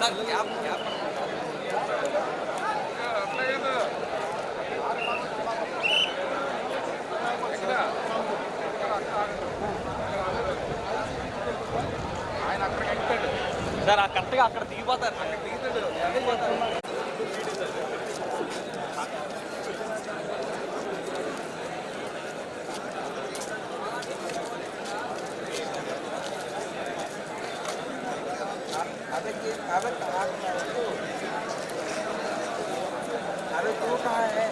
Sir కరెక్ట్గా అక్కడ దిగిపోతారు, అక్కడ దిగుతాడు. अबे तू कहाँ है?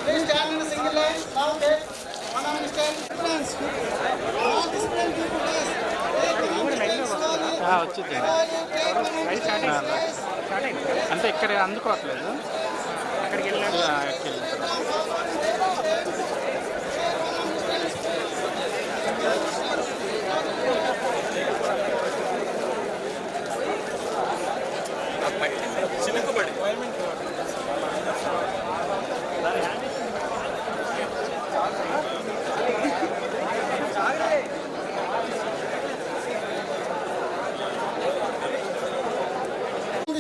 Please stand in a single line. Now take 1 minute stand. Friends, all discipline people please. అంటే ఇక్కడ అందుకోవట్లేదు, అక్కడికి వెళ్ళాడు. చినుకుబడి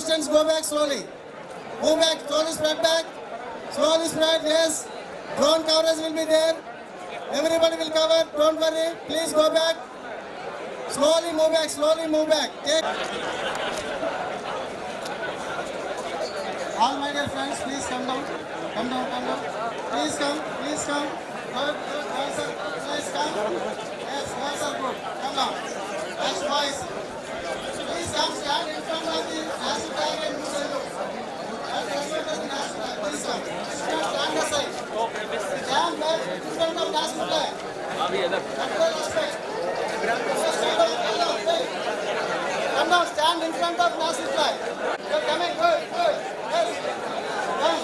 distance, go back slowly. Move back, slowly spread back. Slowly spread, yes. Drone coverage will be there. Everybody will cover, don't worry. Please go back. Slowly move back, slowly move back. Take. All my dear friends, please come down. Come down, come down. Please come, please come. Good, good, boys are, please come. Yes, boys are good. Come down. Next boys. Please come, stand in front of the national flag and salute. Please come. Stand aside. Stand back in front of national flag. Respect. Come down, stand in front of national flag. You're coming, good, good. Yes. Come.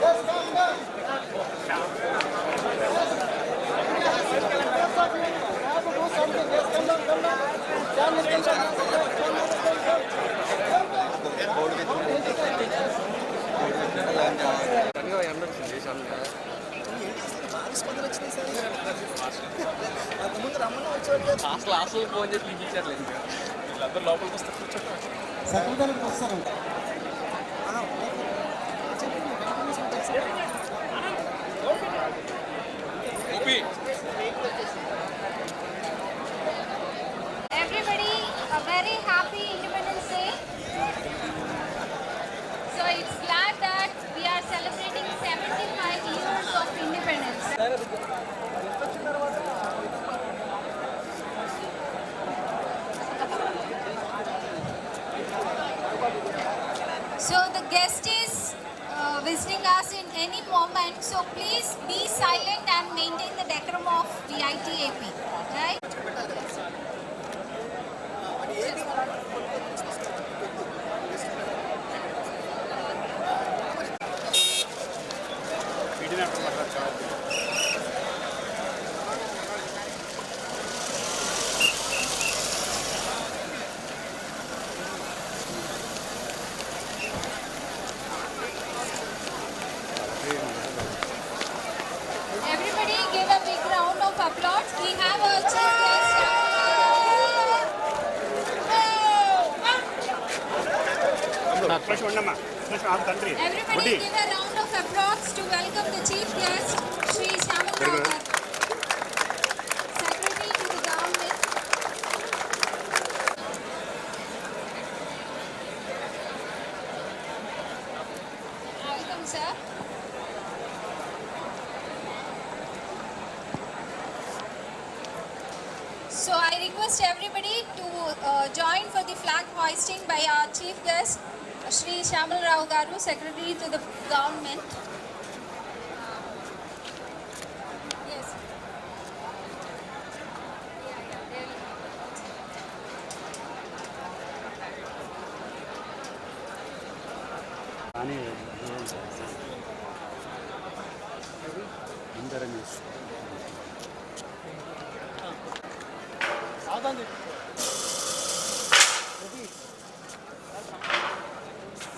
Yes, come, come. అసలు phone చేసి తీపించారు వీళ్ళందరూ లోపలికి వస్తారు. సెక్రటరీకి వస్తారు. Everybody, a very happy Independence Day. So it's glad that we are celebrating 75 years of independence. So the guest is visiting us in any moment. So please be silent and maintain the decorum of VIT-AP. Right? Everybody give a big round of applause. We have a chief guest. Everybody give a round of applause to welcome the chief guest, Shri Shamannagar, Secretary to the Government. Welcome, sir. request everybody to join for the flag hoisting by our chief guest, Shri Shamal Rao Garu, Secretary to the Government. Yes. కానీ అందరం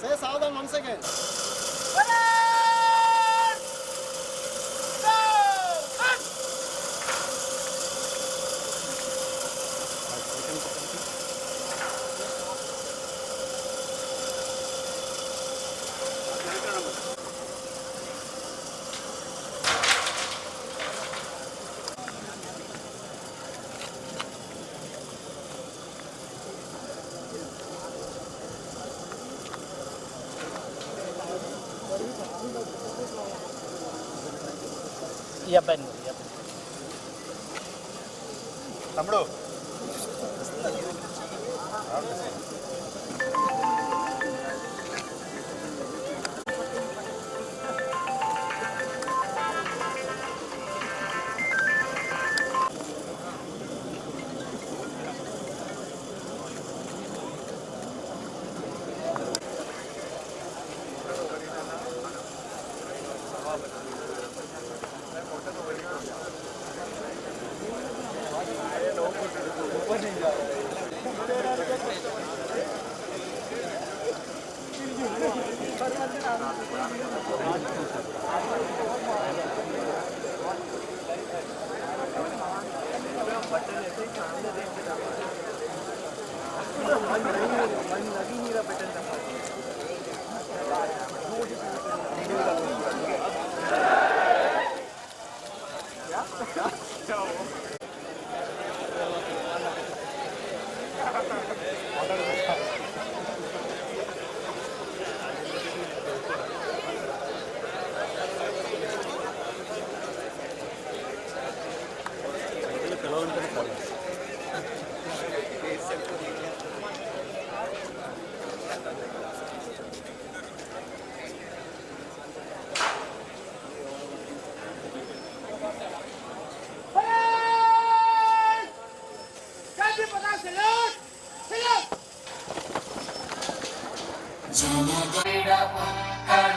Say Saudhan once again. ఈ అబ్బాయిని తమ్ముడు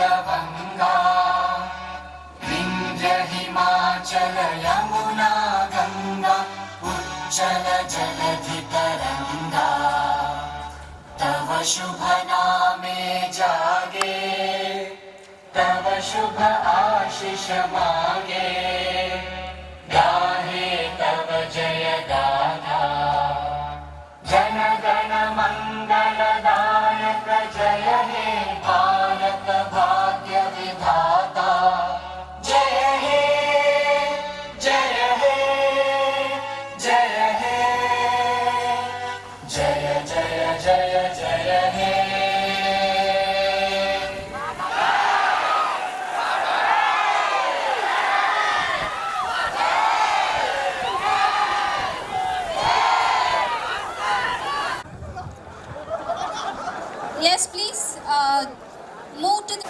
उत्कलवङ्गा विन्ध्य हिमाचल यमुना गङ्गा उच्चल जलधितरङ्गा तव शुभ नामे जागे तव शुभ आशिष मागे गाहे तव जय गाथा जन गण मंगलदायक जय हे भारत भाग्य विधाता जय हे जय हे जय हे जय जय जय जय हे Yes, please move to the.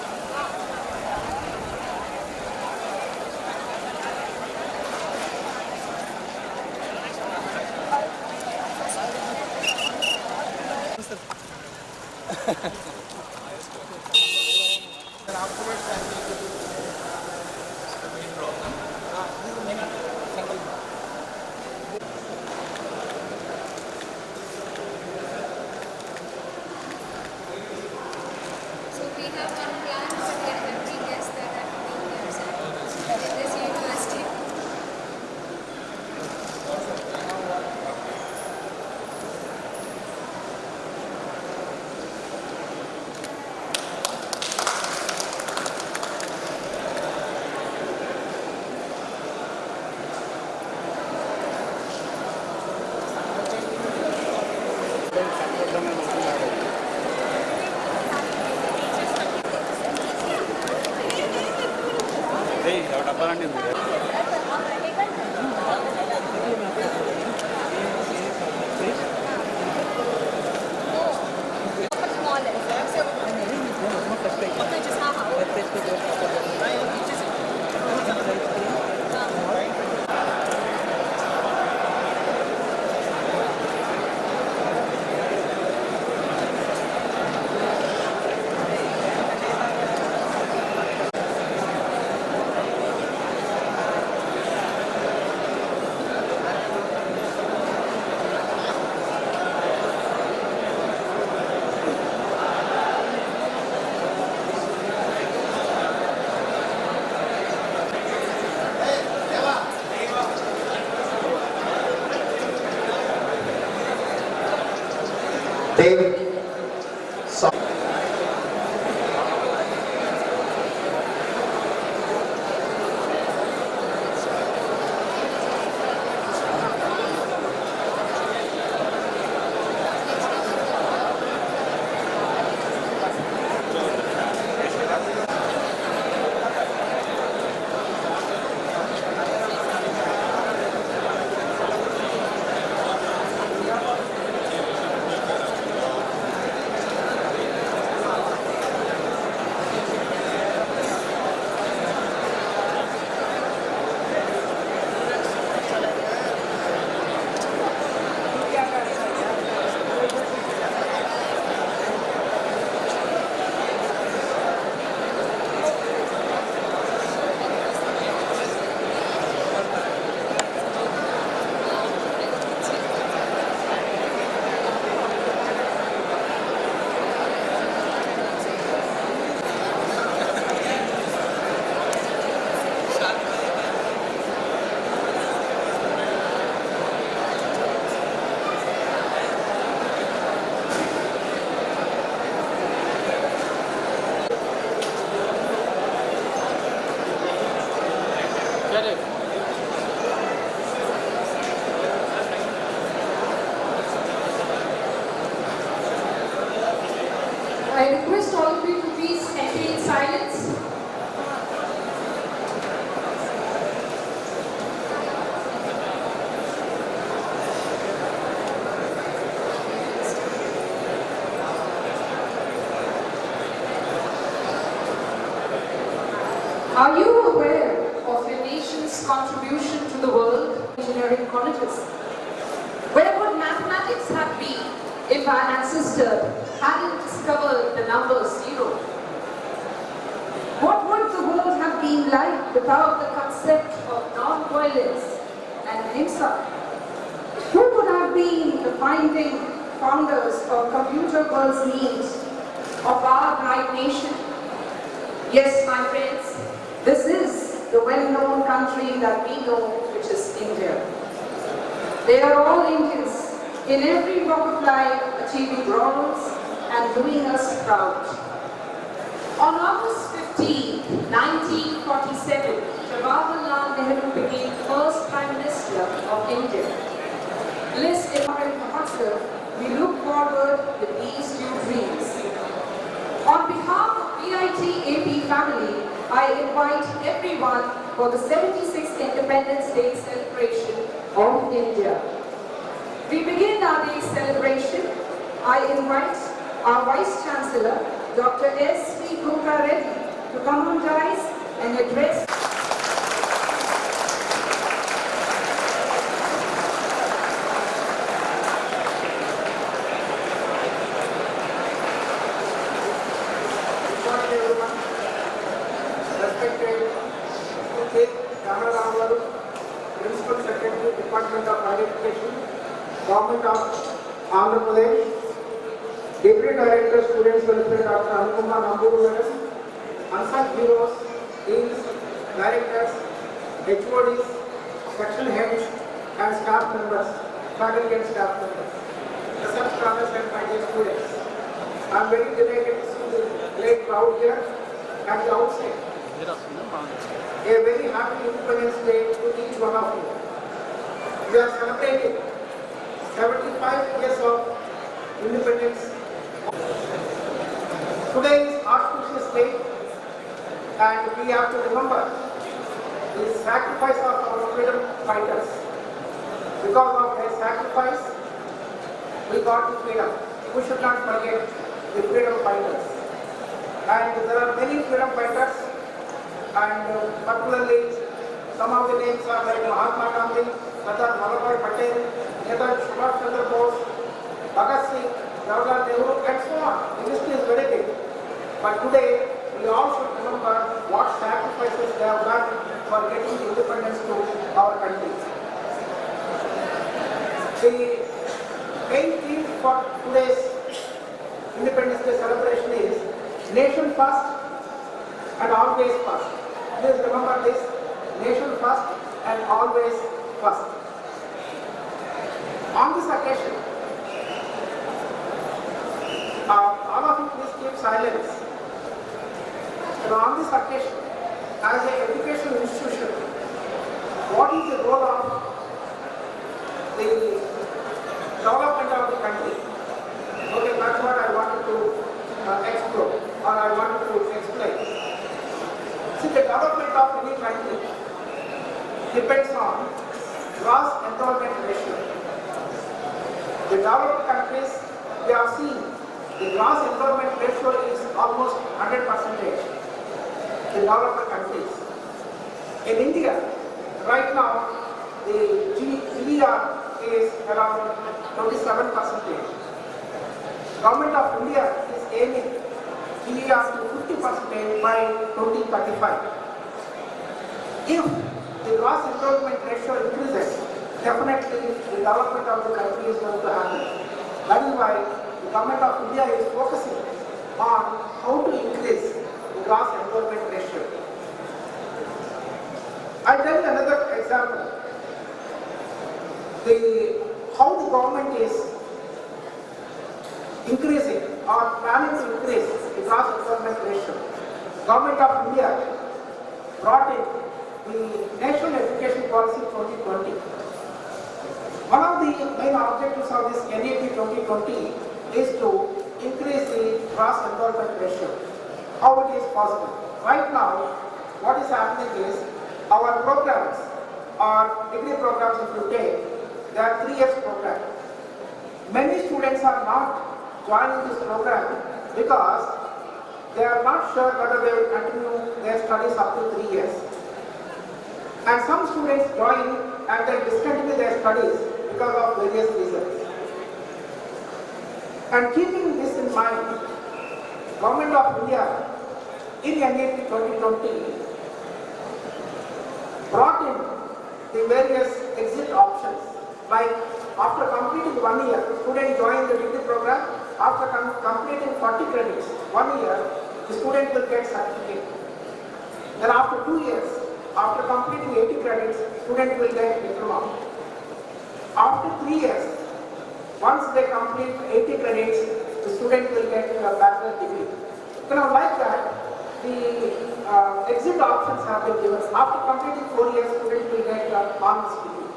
So we have one plan, but we are having guests that are coming here in this university. డబ్బాలండి Dave. I request all of you to please maintain silence. Are you aware of your nation's contribution to the world engineering colleges? Where would mathematics have been if our ancestor hadn't discovered the number zero? What would the world have been like without the concept of non-violence and ahimsa? Who would have been the founders of computer world's needs of our bright nation? Yes, my friends, this is the well-known country that we know, which is India. They are all Indians, in every walk of life, achieving laurels and doing us proud. On August 15, 1947, Jawaharlal Nehru became first Prime Minister of India. Blessed in Mahatma, we look forward with these two dreams. On behalf of VIT-AP family, I invite everyone for the 76th Independence Day celebration of India. We begin our day's celebration. I invite our Vice Chancellor, Dr. S.V. Gupta Reddy, to come on dais and address. Good morning, everyone. Respected K. Ramaramalu, Principal Secretary, Department of Higher Education, Government of Andhra Pradesh, Deputy Director, Students Welfare, Dr. Anupama Namburu Madam, unsung heroes, deans, directors, HODs, section heads, and staff members, faculty and staff members, research scholars and my dear students. I am very delighted to see the great crowd here at the outset. A very happy Independence Day to each one of you. We are celebrating 75 years of independence. Today is auspicious day, and we have to remember the sacrifice of our freedom fighters. Because of their sacrifice, we got the freedom. We should not forget the freedom fighters. And there are many freedom fighters, and particularly some of the names are like Mahatma Gandhi, Sardar Vallabhbhai Patel, Netaji Subhash Chandra Bose, Bhagat Singh, Jawaharlal Nehru, and so on. The list is very big. But today, we all should remember what sacrifices they have done for getting independence to our country. The main theme for today's Independence Day celebration is nation first and always first. Please remember this, nation first and always first. On this occasion, silence. And on this occasion, as an educational institution, what is the role of the development of the country? Okay, that's what I wanted to explore, or I wanted to explain. See, the development of any country depends on gross enrollment ratio. The developed countries, we have seen the gross enrollment ratio is almost 100%. The developed countries. In India, right now, the GDR is around 27%. Government of India is aiming GDR to 50% by 2035. If the gross enrollment ratio increases, definitely the development of the country is going to happen. That is why the government of India is focusing on how to increase the gross enrollment ratio. I'll tell you another example. How the government is increasing or planning to increase the gross enrollment ratio. Government of India brought in the National Education Policy 2020. One of the main objectives of this NEP 2020 is to increase the gross enrollment ratio. How it is possible? Right now, what is happening is our programs, or degree programs if you take, they are 3 years program. Many students are not joining this program because they are not sure whether they will continue their studies up to 3 years. And some students join and then discontinue their studies because of various reasons. And keeping this in mind, Government of India in NEP 2020 brought in the various exit options. Like after completing 1 year, student join the degree program. After completing 40 credits, 1 year, the student will get certificate. Then after 2 years, after completing 80 credits, student will get diploma. After 3 years, once they complete 80 credits, the student will get a bachelor degree. Now like that, the exit options have been given. After completing 4 years, student will get an honors degree.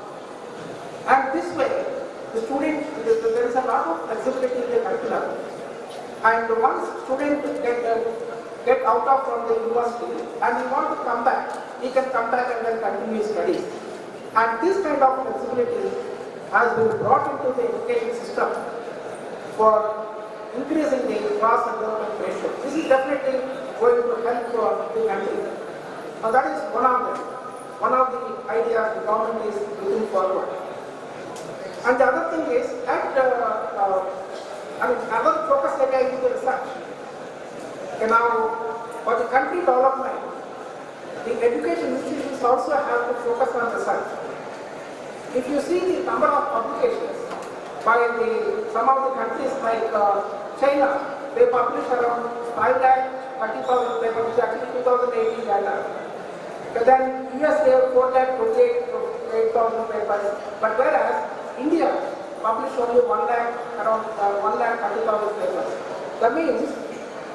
And this way, the student, there is a lot of flexibility in the curriculum. And once student get out of from the university and he want to come back, he can come back and then continue his studies. And this kind of flexibility has been brought into the education system for increasing the gross enrollment ratio. This is definitely going to help the country. Now that is one of them. One of the ideas the government is looking forward. And the other thing is that another focus area is the research. Okay, now, for the country development, the education institutions also have to focus on research. If you see the number of publications by some of the countries like China, they publish around 5,30,000 papers, which is actually 2018 data. But then US they have 4,28,000 papers. But whereas India published only around 1,30,000 papers. That means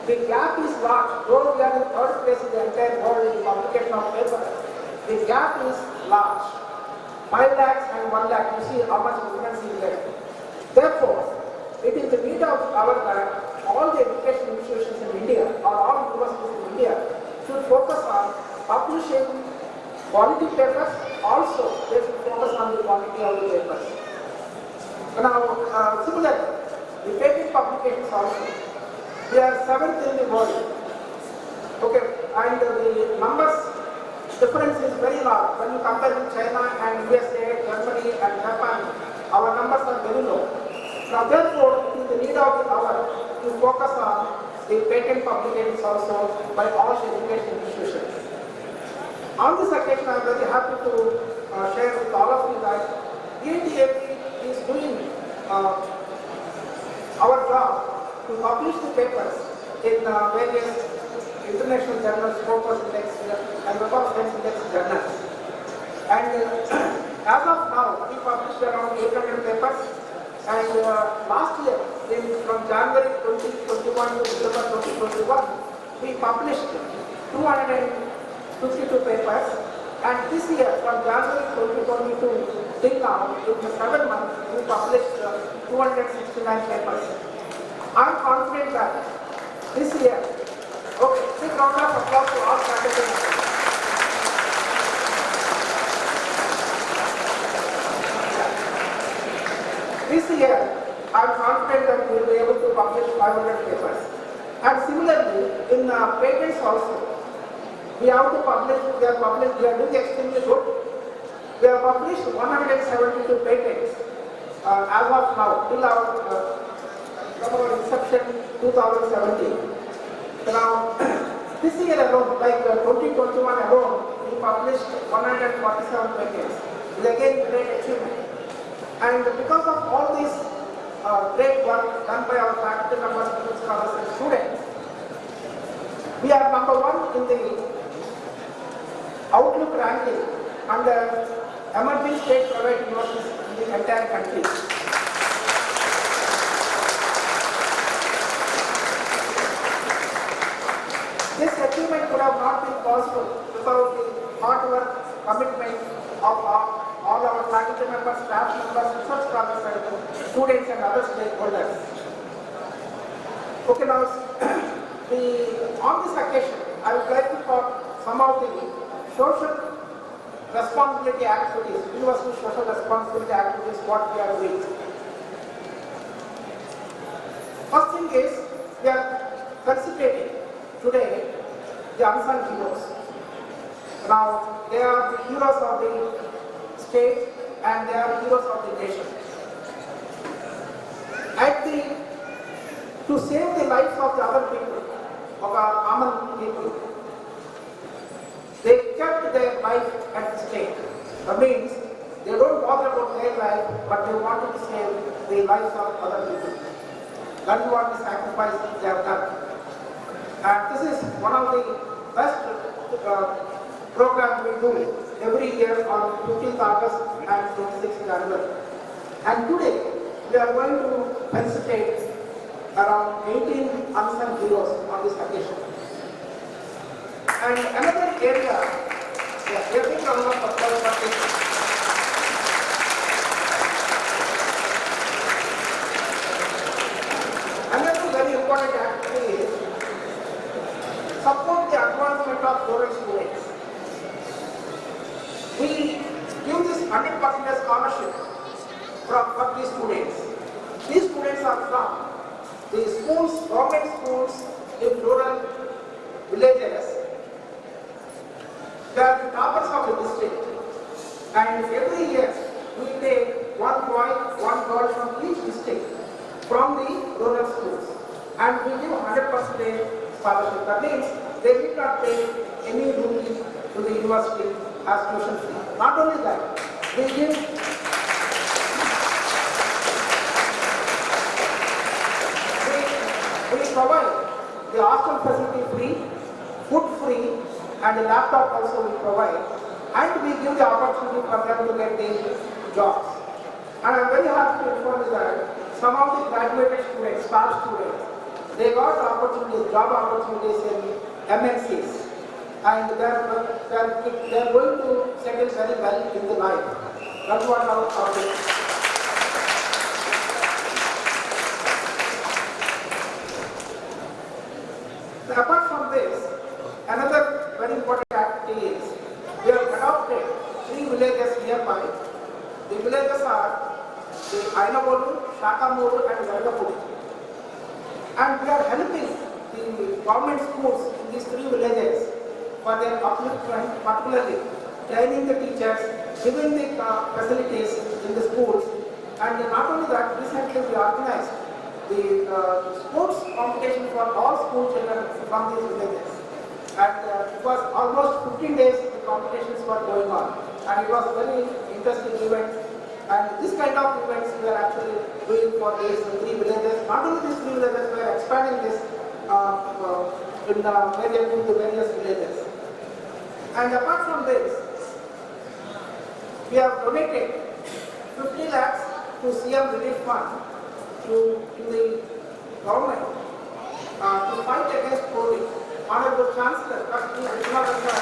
the gap is large. Though we are in third place in the entire world in publication of papers, the gap is large. 5 lakhs and 1 lakh, you see how much difference is there. Therefore, it is the need of our that all the education institutions in India or all universities in India should focus on publishing quality papers. Also, they should focus on the quantity of the papers. Now, similarly, the patent publications also, they are 7th in the world. Okay, and the numbers difference is very large. When you compare with China and USA, Germany and Japan, our numbers are very low. Now therefore, it is the need of the hour to focus on the patent publications also by all education institutions. On this occasion, I am very happy to share with all of you that VIT-AP is doing our job to publish the papers in various international journals, Scopus Index and Web of Science Index journals. And as of now, we published around 800 papers. And last year, from January 2021 to December 2021, we published 252 papers, and this year from January 2022 till now, in the 7 months, we published 269 papers. I am confident that this year, okay, big round of applause to all faculty members. This year, I am confident that we will be able to publish 500 papers. And similarly, in patents also, we have to publish, we are doing extremely good. We have published 172 patents as of now, till from our inception 2017. Now, this year alone, like 2021 alone, we published 147 patents. It is again great achievement. And because of all this great work done by our faculty members, scholars and students, we are number 1 in the Outlook ranking under emerging state private universities in the entire country. This achievement could have not been possible without the hard work, commitment of all our faculty members, staff members, research scholars, and students and other stakeholders. Okay, now on this occasion, I would like to talk some of the social responsibility activities, university social responsibility activities, what we are doing. First thing is, we are felicitating today the unsung heroes. Now, they are the heroes of the state and they are heroes of the nation. To save the lives of the other people, of our common people, they kept their life at stake. That means they don't bother about their life, but they wanted to save the lives of other people. That is what the sacrifice they have done. And this is one of the best programs we do every year on 15th August and 26th January. And today we are going to felicitate around 18 unsung heroes on this occasion. And another area, every round of applause for this. Another very important activity is support the advancement of rural students. We give this 100% scholarship for these students. These students are from the schools, government schools in rural villages. They are the toppers of the district. And every year we take one boy, one girl from each district from the rural schools. And we give 100% scholarship. That means they need not pay any rupee to the university as tuition fee. Not only that, we give we provide the hostel facility free, food free, and a laptop also we provide, and we give the opportunity for them to get the jobs. And I am very happy to inform you that some of the graduated students, star students, they got opportunities, job opportunities in MNCs, and they are going to settle very well in the life. That's what our objective is. Apart from this, another very important activity is we have adopted 3 villages nearby. The villages are the Ainabolu, Shakamuru and Vargapudi. And we are helping the government schools in these 3 villages for their upliftment, particularly training the teachers, giving the facilities in the schools. And not only that, recently we organized the sports competition for all school children from these villages. And it was almost 15 days the competitions were going on. And it was a very interesting event. And this kind of events we are actually doing for these 3 villages. Not only these 3 villages, we are expanding this in the various villages. And apart from this, we have donated 50 lakhs to CM Relief Fund to the government to fight against poverty. Chancellor, Dr. Vishwanathan sir.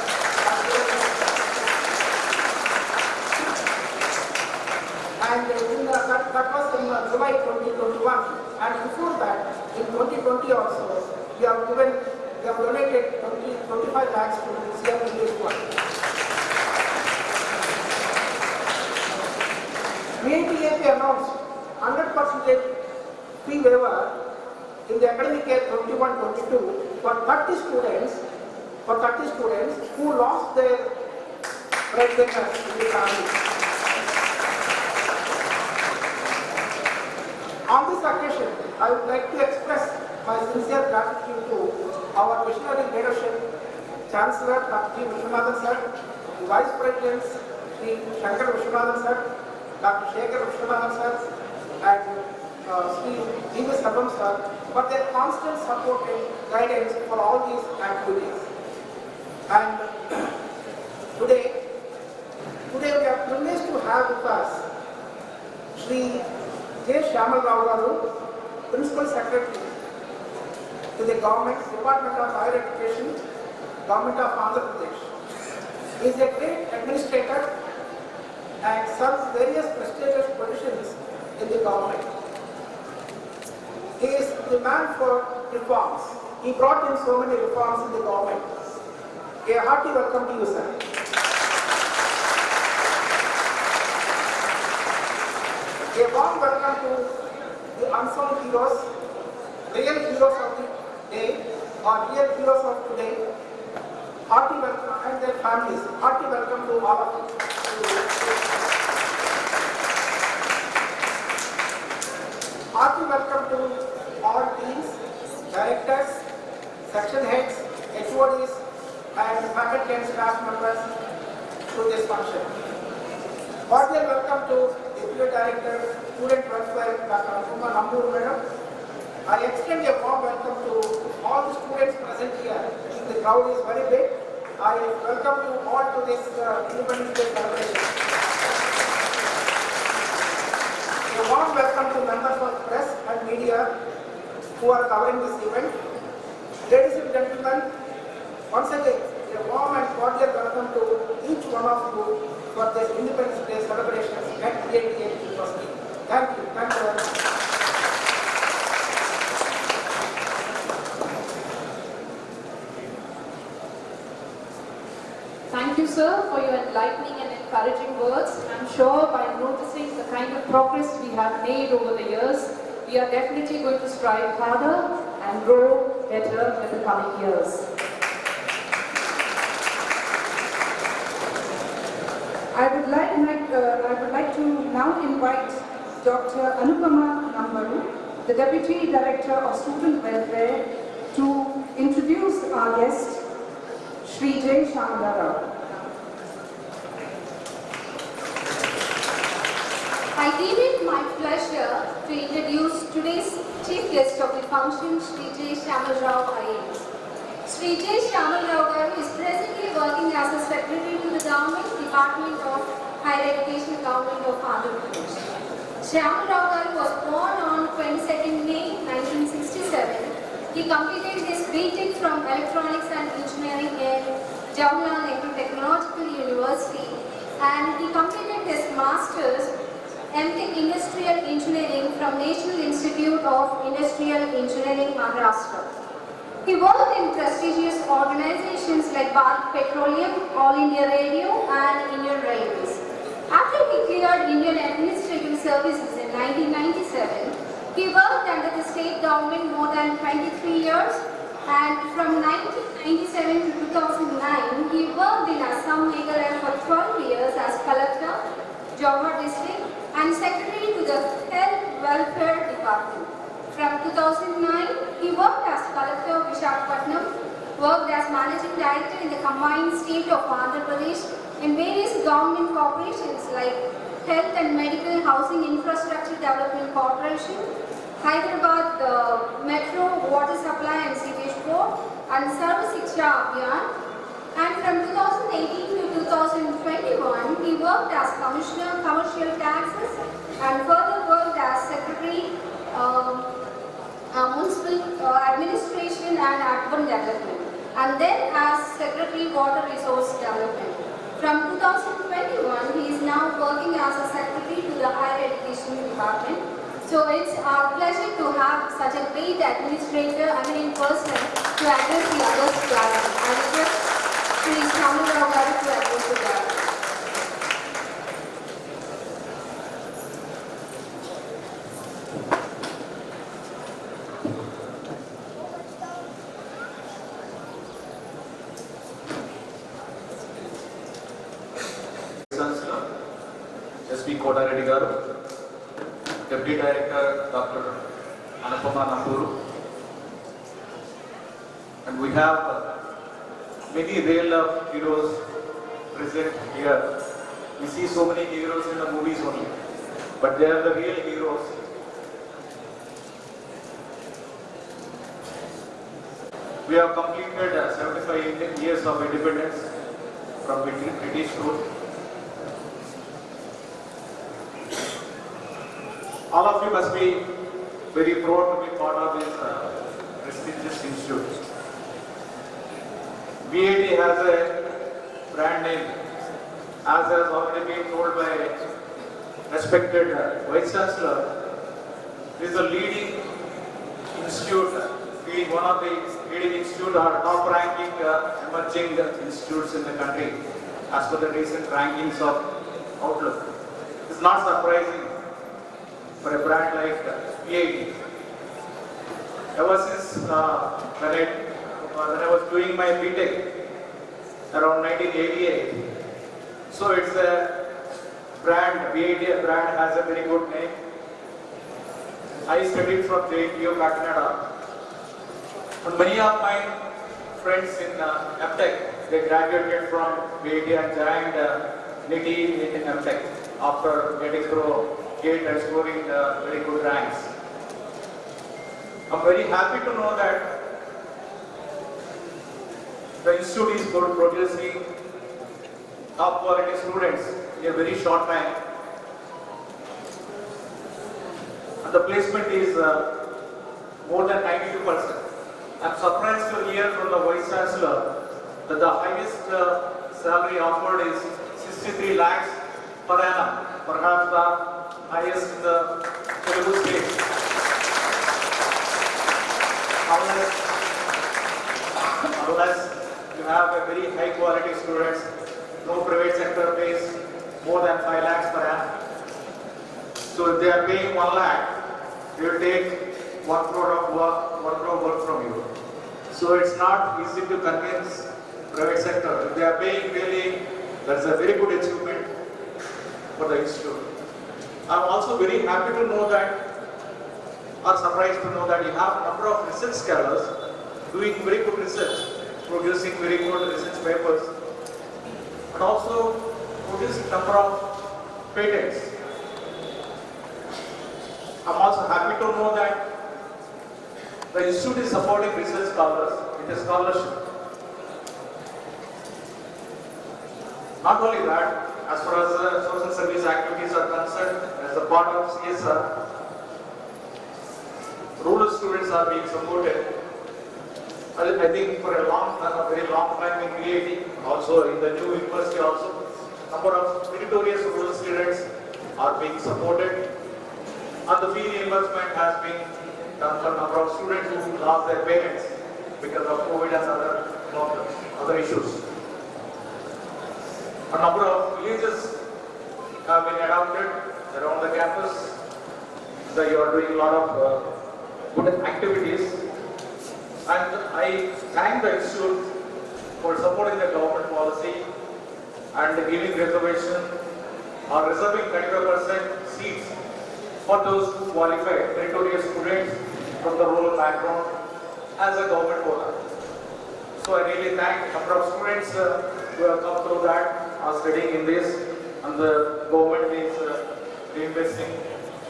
And that was in July 2021. And before that, in 2020 also, we have donated 25 lakhs to the CRPS fund. VIT-AP announced 100% fee waiver in the academic year 21-22 for 30 students who lost their breadwinners in the family. On this occasion, I would like to express my sincere gratitude to our visionary leadership, Chancellor Dr. Vishwanathan sir, the Vice Presidents Sri Shankar Vishwanathan sir, Dr. Shekhar Vishwanathan sir, and Sri G.V. Sarvam sir for their constant support and guidance for all these activities. And today we are privileged to have with us Sri J. Shamal Rao Garu, Principal Secretary to the Government Department of Higher Education, Government of Andhra Pradesh. He is a great administrator and serves various prestigious positions in the government. He is the man for reforms. He brought in so many reforms in the government. A hearty welcome to you, sir. A warm welcome to the unsung heroes, real heroes of the day or real heroes of today. Hearty welcome and their families. Hearty welcome to all of you. Hearty welcome to all teams, directors, section heads, HODs and faculty and staff members to this function. Cordial welcome to Deputy Director, Student Welfare, Dr. Anupama Nambur Madam. I extend a warm welcome to all the students present here. The crowd is very big. I welcome you all to this Independence Day celebration. A warm welcome to members of press and media who are covering this event. Ladies and gentlemen, once again, a warm and cordial welcome to each one of you for this Independence Day celebrations at VIT-AP University. Thank you very much. Thank you, sir, for your enlightening and encouraging words. I'm sure by noticing the kind of progress we have made over the years, we are definitely going to strive harder and grow better in the coming years. I would like to now invite Dr. Anupama Nambaru, the Deputy Director of Student Welfare, to introduce our guest, Sri J. Shamala Rao. I deem it my pleasure to introduce today's chief guest of the function, Sri J. Shamal Rao IAS. Sri J. Shamal Rao is presently working as a secretary to the Government Department of Higher Education, Government of Andhra Pradesh. Shamal Rao was born on 22nd May 1967. He completed his B.Tech from Electronics and Engineering in Jawaharlal Nehru Technological University, and he completed his Masters M.Tech Industrial Engineering from National Institute of Industrial Engineering, Maharashtra. He worked in prestigious organizations like Bharat Petroleum, All India Radio, and Indian Railways. After he cleared Indian Administrative Services in 1997, he worked under the state government more than 23 years, and from 1997 to 2009, he worked in Assam Meghalaya for 12 years as Collector, Johor District, and Secretary to the Health Welfare Department. From 2009, he worked as Collector of Visakhapatnam, worked as Managing Director in the combined state of Andhra Pradesh in various government corporations like Health and Medical Housing Infrastructure Development Corporation, Hyderabad Metro Water Supply and Sewage Board, and Sarva Shiksha Abhiyan. And from 2018 to 2021, he worked as Commissioner Commercial Taxes and further worked as Secretary Municipal Administration and Urban Development. and then as Secretary Water Resource Development. From 2021, he is now working as a Secretary to the Higher Education Department. So it's our pleasure to have such a great administrator, in person, to address the August gathering. I request Sri Shamarao Garu to address the gathering. SP Kodareddy Garu, Deputy Director Dr. Anupama Namburu, and we have many real heroes present here. We see so many heroes in the movies only, but they are the real heroes. We have completed 75 years of independence from British rule. All of you must be very proud to be part of this prestigious institute. VIT has a brand name, as has already been told by respected Vice Chancellor. It is a leading institute, one of the leading institutes or top ranking emerging institutes in the country as per the recent rankings of Outlook. It's not surprising for a brand like VIT. Ever since when I was doing my BTech around 1988, so it's a brand, VIT brand has a very good name. I studied from JNTU, Kakinada, and many of my friends in MTech, they graduated from VIT and joined NITI in MTech after getting through GATE and scoring very good ranks. I'm very happy to know that the institute is producing top quality students in a very short time. And the placement is more than 92%. I'm surprised to hear from the Vice Chancellor that the highest salary offered is 63 lakhs per annum, perhaps the highest in the Telugu state. Unless you have a very high quality students, no private sector pays more than 5 lakhs per annum. So if they are paying 1 lakh, they will take 1 crore of work from you. So it's not easy to convince private sector. If they are paying really, that's a very good achievement for the institute. I'm also very happy to know that, or surprised to know that you have a number of research scholars doing very good research, producing very good research papers, and also producing a number of patents. I'm also happy to know that the institute is supporting research scholars with a scholarship. Not only that, as far as social service activities are concerned, as a part of CSR, rural students are being supported. I think for a very long time in VIT, also in the new university also, number of meritorious rural students are being supported. And the fee reimbursement has been done for a number of students who lost their parents because of COVID and other problems, other issues. A number of villages have been adopted around the campus. So you are doing a lot of good activities. And I thank the institute for supporting the government policy and giving reservation or reserving 25% seats for those who qualified meritorious students from the rural background as a government quota. So I really thank a number of students who have come through that, are studying in this, and the government is reinvesting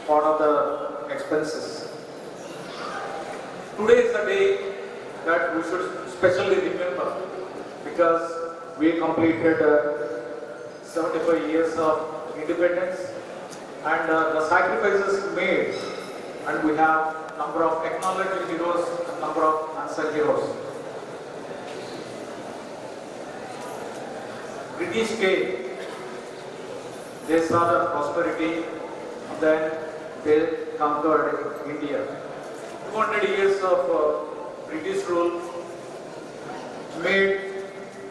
part of the expenses. Today is the day that we should especially remember because we completed 75 years of independence and the sacrifices made, and we have number of acknowledged heroes and number of unsung heroes. British came, they saw the prosperity, then they conquered India. 200 years of British rule made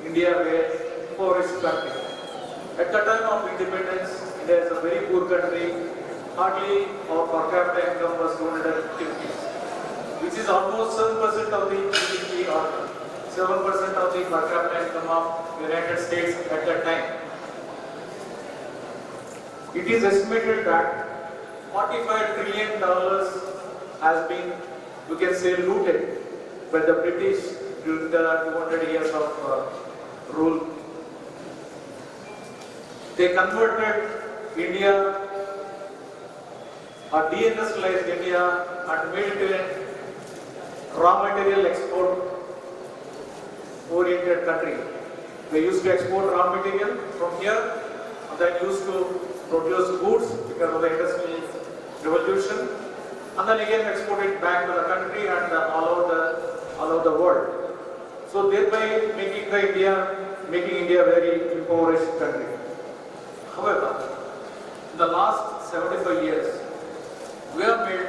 India a poorest country. At the time of independence, India is a very poor country. Hardly our per capita income was 250 rupees, which is almost 7% of the GDP or 7% of the per capita income of United States at that time. It is estimated that $45 trillion has been, you can say, looted by the British during the 200 years of rule. They converted India or deindustrialized India and made it a raw material export oriented country. They used to export raw material from here and then used to produce goods because of the industrial revolution, and then again export it back to the country and all over the world. So thereby making India a very impoverished country. However, in the last 75 years, we have made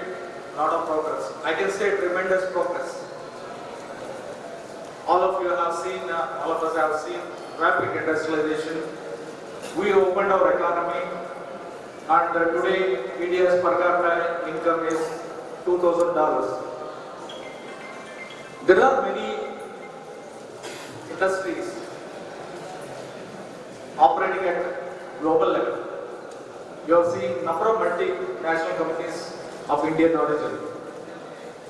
a lot of progress. I can say tremendous progress. All of us have seen rapid industrialization. We opened our economy, and today India's per capita income is $2,000. There are many industries operating at global level. You have seen number of multinational companies of Indian origin.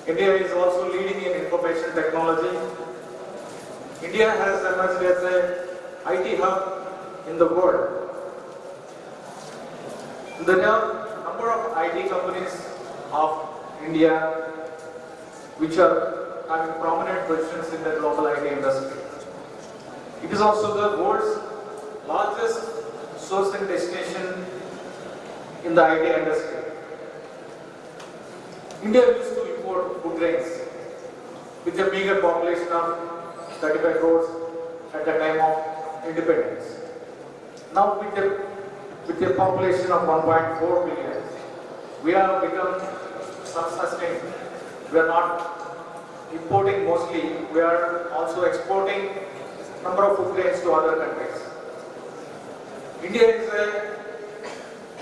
India is also leading in information technology. India has emerged as an IT hub in the world. There are number of IT companies of India which are having prominent positions in the global IT industry. It is also the world's largest sourcing destination in the IT industry. India used to import food grains with a meager population of 35 crores at the time of independence. Now with a population of 1.4 billion, we have become self-sustained. We are not importing mostly, we are also exporting number of food grains to other countries. India is a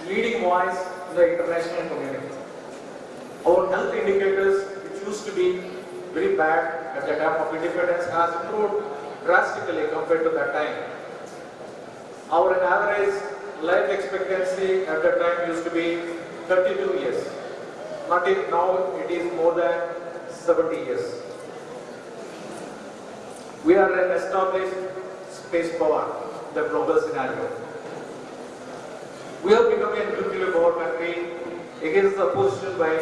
leading voice in the international community. Our health indicators, which used to be very bad at the time of independence, has improved drastically compared to that time. Our average life expectancy at that time used to be 32 years. Now it is more than 70 years. We are an established space power in the global scenario. We have become a nuclear power country against the opposition by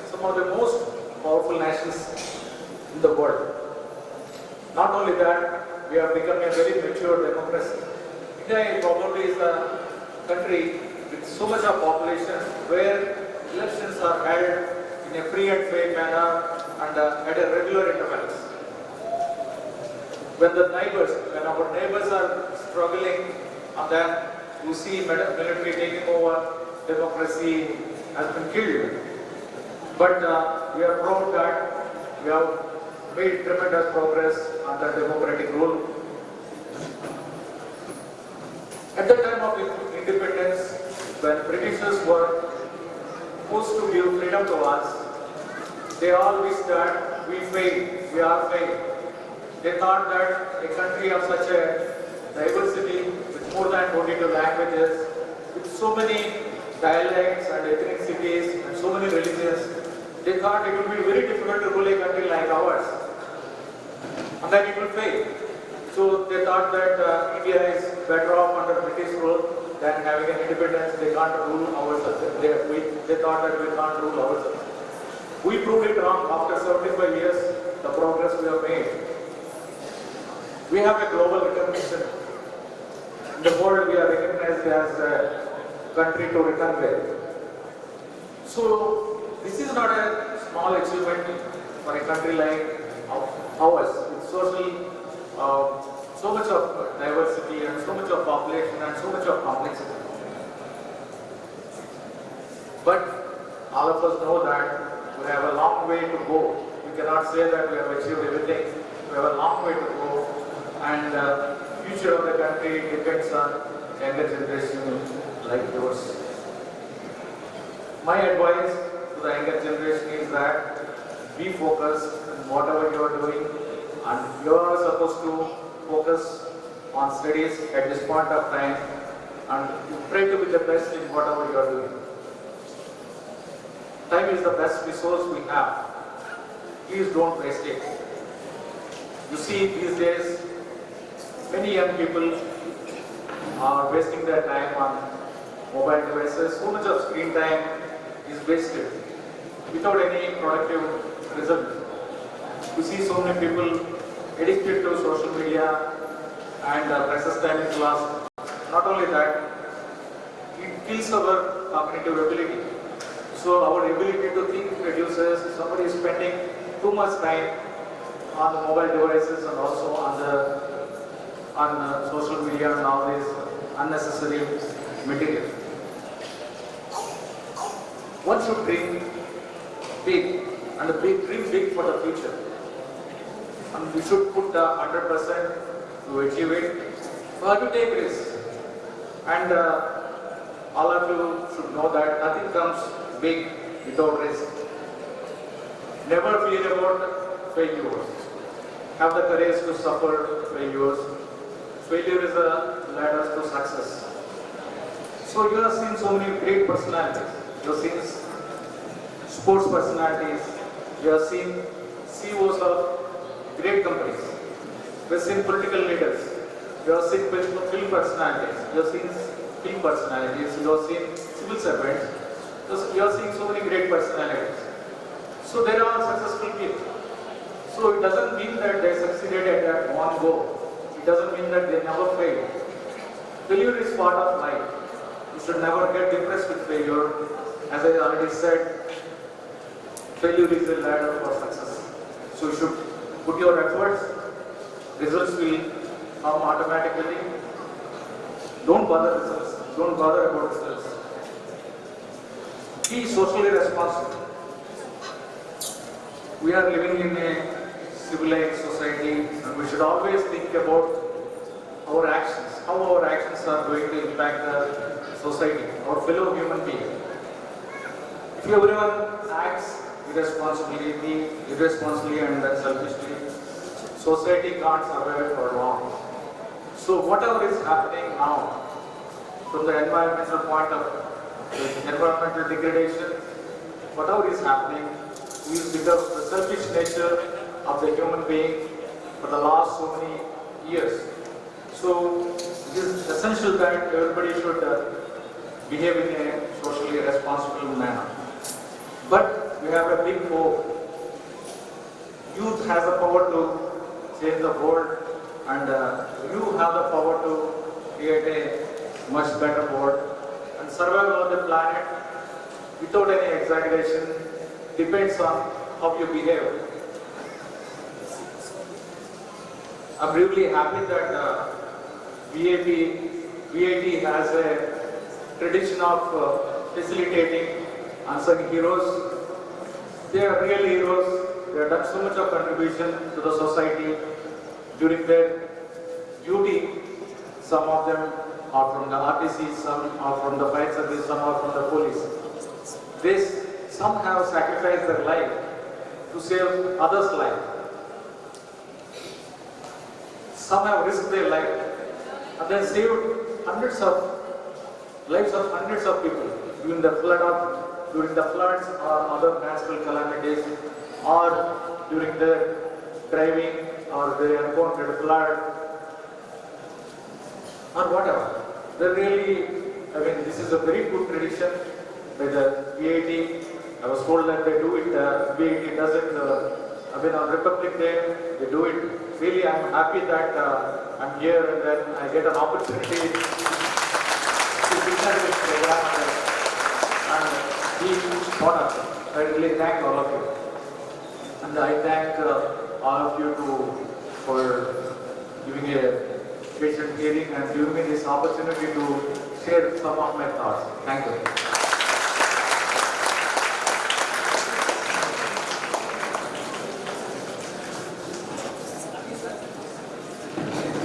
some of the most powerful nations in the world. Not only that, we have become a very mature democracy. India probably is a country with so much of population where elections are held in a free and fair manner and at a regular intervals. When our neighbors are struggling, and then you see military taking over, democracy has been killed. But we are proud that we have made tremendous progress under democratic rule. At the time of independence, when Britishers were supposed to give freedom to us, they all wished that we are failed. They thought that a country of such a diversity with more than 22 languages, with so many dialects and ethnicities and so many religions, they thought it would be very difficult to rule a country like ours. And then it will fail. So they thought that India is better off under British rule than having an independence. They can't rule ourselves. They thought that we can't rule ourselves. We proved it wrong. After 75 years, the progress we have made. We have a global recognition. In the world, we are recognized as a country to reckon with. So this is not a small achievement for a country like ours, with so much of diversity and so much of and so much of complexity. But all of us know that we have a long way to go. We cannot say that we have achieved everything. We have a long way to go, and the future of the country depends on younger generation like yours. My advice to the younger generation is that be focused on whatever you are doing, and you are supposed to focus on studies at this point of time, and try to be the best in whatever you are doing. Time is the best resource we have. Please don't waste it. You see, these days, many young people are wasting their time on mobile devices. So much of screen time is wasted without any productive result. You see so many people addicted to social media, and precious time is lost. Not only that, it kills our cognitive ability. So our ability to think reduces. Somebody is spending too much time on the mobile devices and also on social media and all this unnecessary material. One should dream big and dream big for the future. And we should put the 100% to achieve it. We have to take risks. And all of you should know that nothing comes big without risk. Never fear about failures. Have the courage to suffer failures. Failure is a ladder to success. So you have seen so many great personalities. You have seen sports personalities. You have seen CEOs of great companies. You have seen political leaders. You have seen film personalities. You have seen film personalities. You have seen civil servants. You are seeing so many great personalities. So they are all successful people. So it doesn't mean that they succeeded at that one go. It doesn't mean that they never failed. Failure is part of life. You should never get depressed with failure. As I already said, failure is a ladder for success. So you should put your efforts. Results will come automatically. Don't bother results. Don't bother about results. Be socially responsible. We are living in a civilized society, and we should always think about our actions, how our actions are going to impact the society, our fellow human beings. If everyone acts irresponsibly and selfishly, society can't survive for long. So whatever is happening now, from the environmental point of environmental degradation, whatever is happening, is because of the selfish nature of the human being for the last so many years. So it is essential that everybody should behave in a socially responsible manner. But we have a big hope. Youth has the power to change the world, and you have the power to create a much better world. And survival of the planet, without any exaggeration, depends on how you behave. I'm really happy that VIT has a tradition of facilitating unsung heroes. They are real heroes. They have done so much of contribution to the society during their duty. Some of them are from the RTC, some are from the fire service, some are from the police. Some have sacrificed their life to save others' life. Some have risked their life, and they saved lives of hundreds of people during the floods or other natural calamities, or during their driving, or they encountered flood, or whatever. This is a very good tradition by the VIT. I was told that they do it, VIT does it, on Republic Day, they do it. Really, I'm happy that I'm here, and then I get an opportunity to witness this program and be part of it. I really thank all of you. And I thank all of you for giving a patient hearing and giving me this opportunity to share some of my thoughts. Thank you.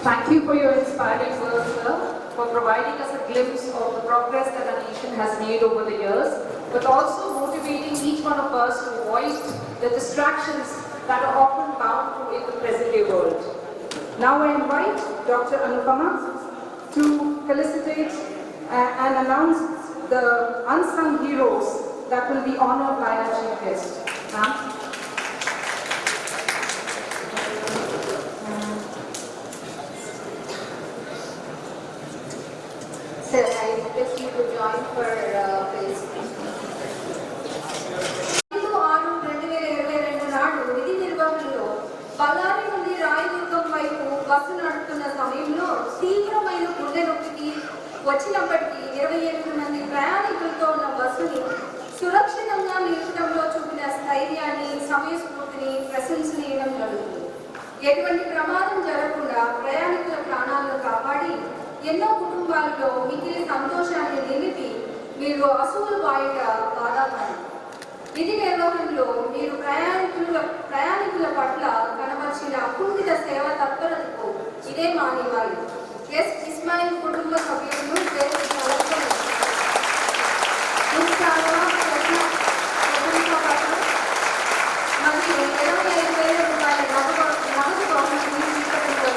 Thank you for your inspiring words, sir, for providing us a glimpse of the progress that our nation has made over the years, but also motivating each one of us to avoid the distractions that are often bound in the present-day world. Now I invite Dr. Anupama to felicitate and announce the unsung heroes that will be honored by our chief guest. Ma'am. Sir, I request you to join for praise. 6/6/2022 నాడు విధి నిర్వహణలో బళ్ళారి నుండి రాయదుర్గం వైపు bus నడుపుతున్న సమయంలో తీవ్రమైన గుండె నొప్పికి వచ్చినప్పటికీ 28 మంది ప్రయాణికులతో ఉన్న బస్సుని సురక్షితంగా నిలుపడంలో చూపిన స్థైర్యాన్ని, సమయస్ఫూర్తిని ప్రశంసనీయం జరుగుతుంది. ఎటువంటి ప్రమాదం జరగకుండా ప్రయాణికుల ప్రాణాలను కాపాడి ఎన్నో కుటుంబాల్లో మిగిలిన సంతోషాన్ని నిలిపి మీరు అసూలు వాయిట బాధాపడి విధి నిర్వహణలో మీరు ప్రయాణికుల పట్ల కనబర్చిన అకుంఠిత సేవ తత్పరతకు ఇదే మా నివాళి. ఎస్ ఇస్మాయిల్ కుటుంబ సభ్యులను మరియు 25,000 రూపాయల నగదు బహుమతిని స్వీకరించడం.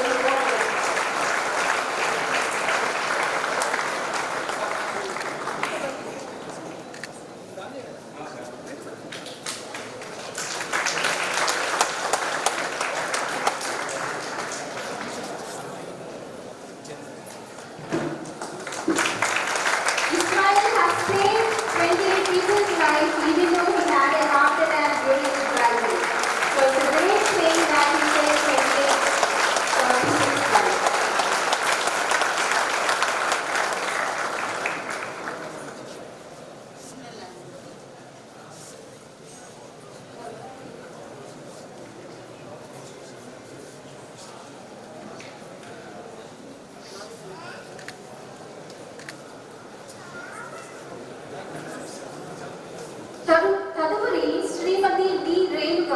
తదుపరి శ్రీమతి డి రేణుక,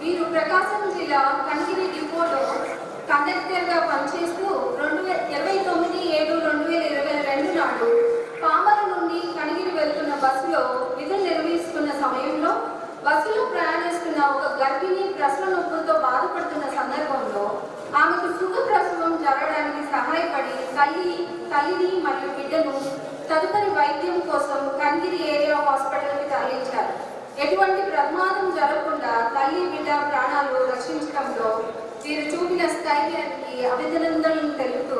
వీరు ప్రకాశం జిల్లా కనిగిరి డిపోలో కండక్టర్గా పనిచేస్తూ 29/7/2022 నాడు పామర నుండి కనిగిరి వెళ్తున్న బస్సులో విధులు నిర్వహిస్తున్న సమయంలో బస్సులో ప్రయాణిస్తున్న ఒక గర్భిణి ప్రసవ నొప్పులతో బాధపడుతున్న సందర్భంలో ఆమెకు సుఖ ప్రసవం జరగడానికి సహాయపడి తల్లిని మరియు బిడ్డను తదుపరి వైద్యం కోసం కనిగిరి ఏరియా హాస్పిటల్కి తరలించారు. ఎటువంటి ప్రమాదం జరగకుండా తల్లి బిడ్డ ప్రాణాలు రక్షించడంలో వీరు చూపిన స్థైర్యానికి అభినందనలు తెలుపుతూ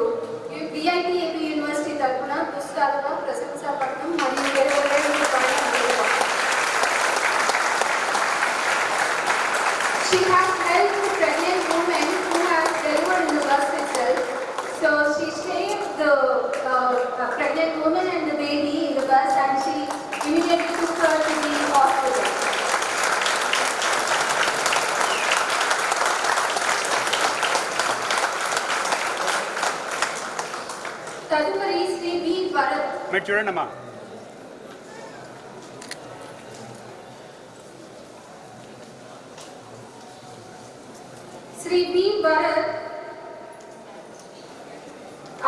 VIT-AP యూనివర్సిటీ తరఫున పుస్తకాలుగా ప్రశంసా పత్రం మరియు 20,000 రూపాయల నగదు. She has helped pregnant women who have delivered in the bus itself. So she saved the pregnant woman and the baby in the bus, and she immediately took her to the hospital. తదుపరి Shri B Bharat. మీరు చూడండి అమ్మా. Shri B Bharat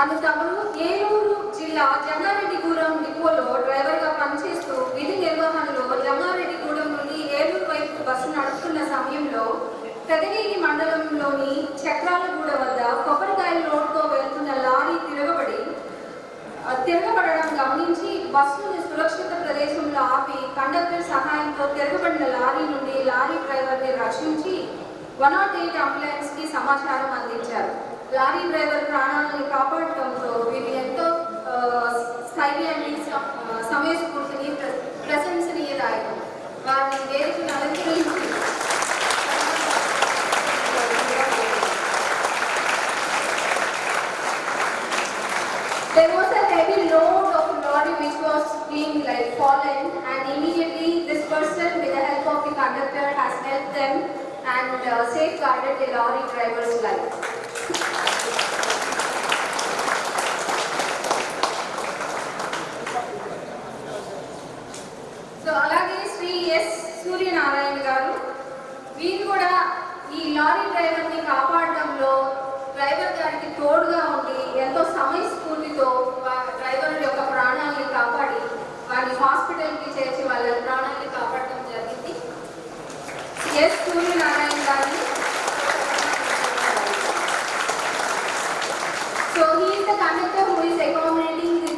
అను తమను ఏలూరు జిల్లా జంగారెడ్డిగూడెం డిపోలో డ్రైవర్గా పనిచేస్తూ విధి నిర్వహణలో జంగారెడ్డిగూడెం నుండి ఏలూరు వైపు బస్సు నడుపుతున్న సమయంలో పెదవేగి మండలంలోని చక్రాలగూడ వద్ద కొబ్బరికాయల రోడ్తో వెళ్తున్న లారీ తిరగబడడం గమనించి బస్సుని సురక్షిత ప్రదేశంలో ఆపి కండక్టర్ సహాయంతో తిరగబడిన లారీ నుండి లారీ డ్రైవర్ని రక్షించి 108 అంబులెన్స్కి సమాచారం అందించారు. లారీ డ్రైవర్ ప్రాణాలను కాపాడటంతో వీరు ఎంతో స్థైర్యాన్ని, సమయస్ఫూర్తిని ప్రశంసనీయదాయకం. వారిని వేదికను అలంకరించి there was a heavy load of a lorry which was being fallen, and immediately this person with the help of the conductor has helped them and safeguarded the lorry driver's life.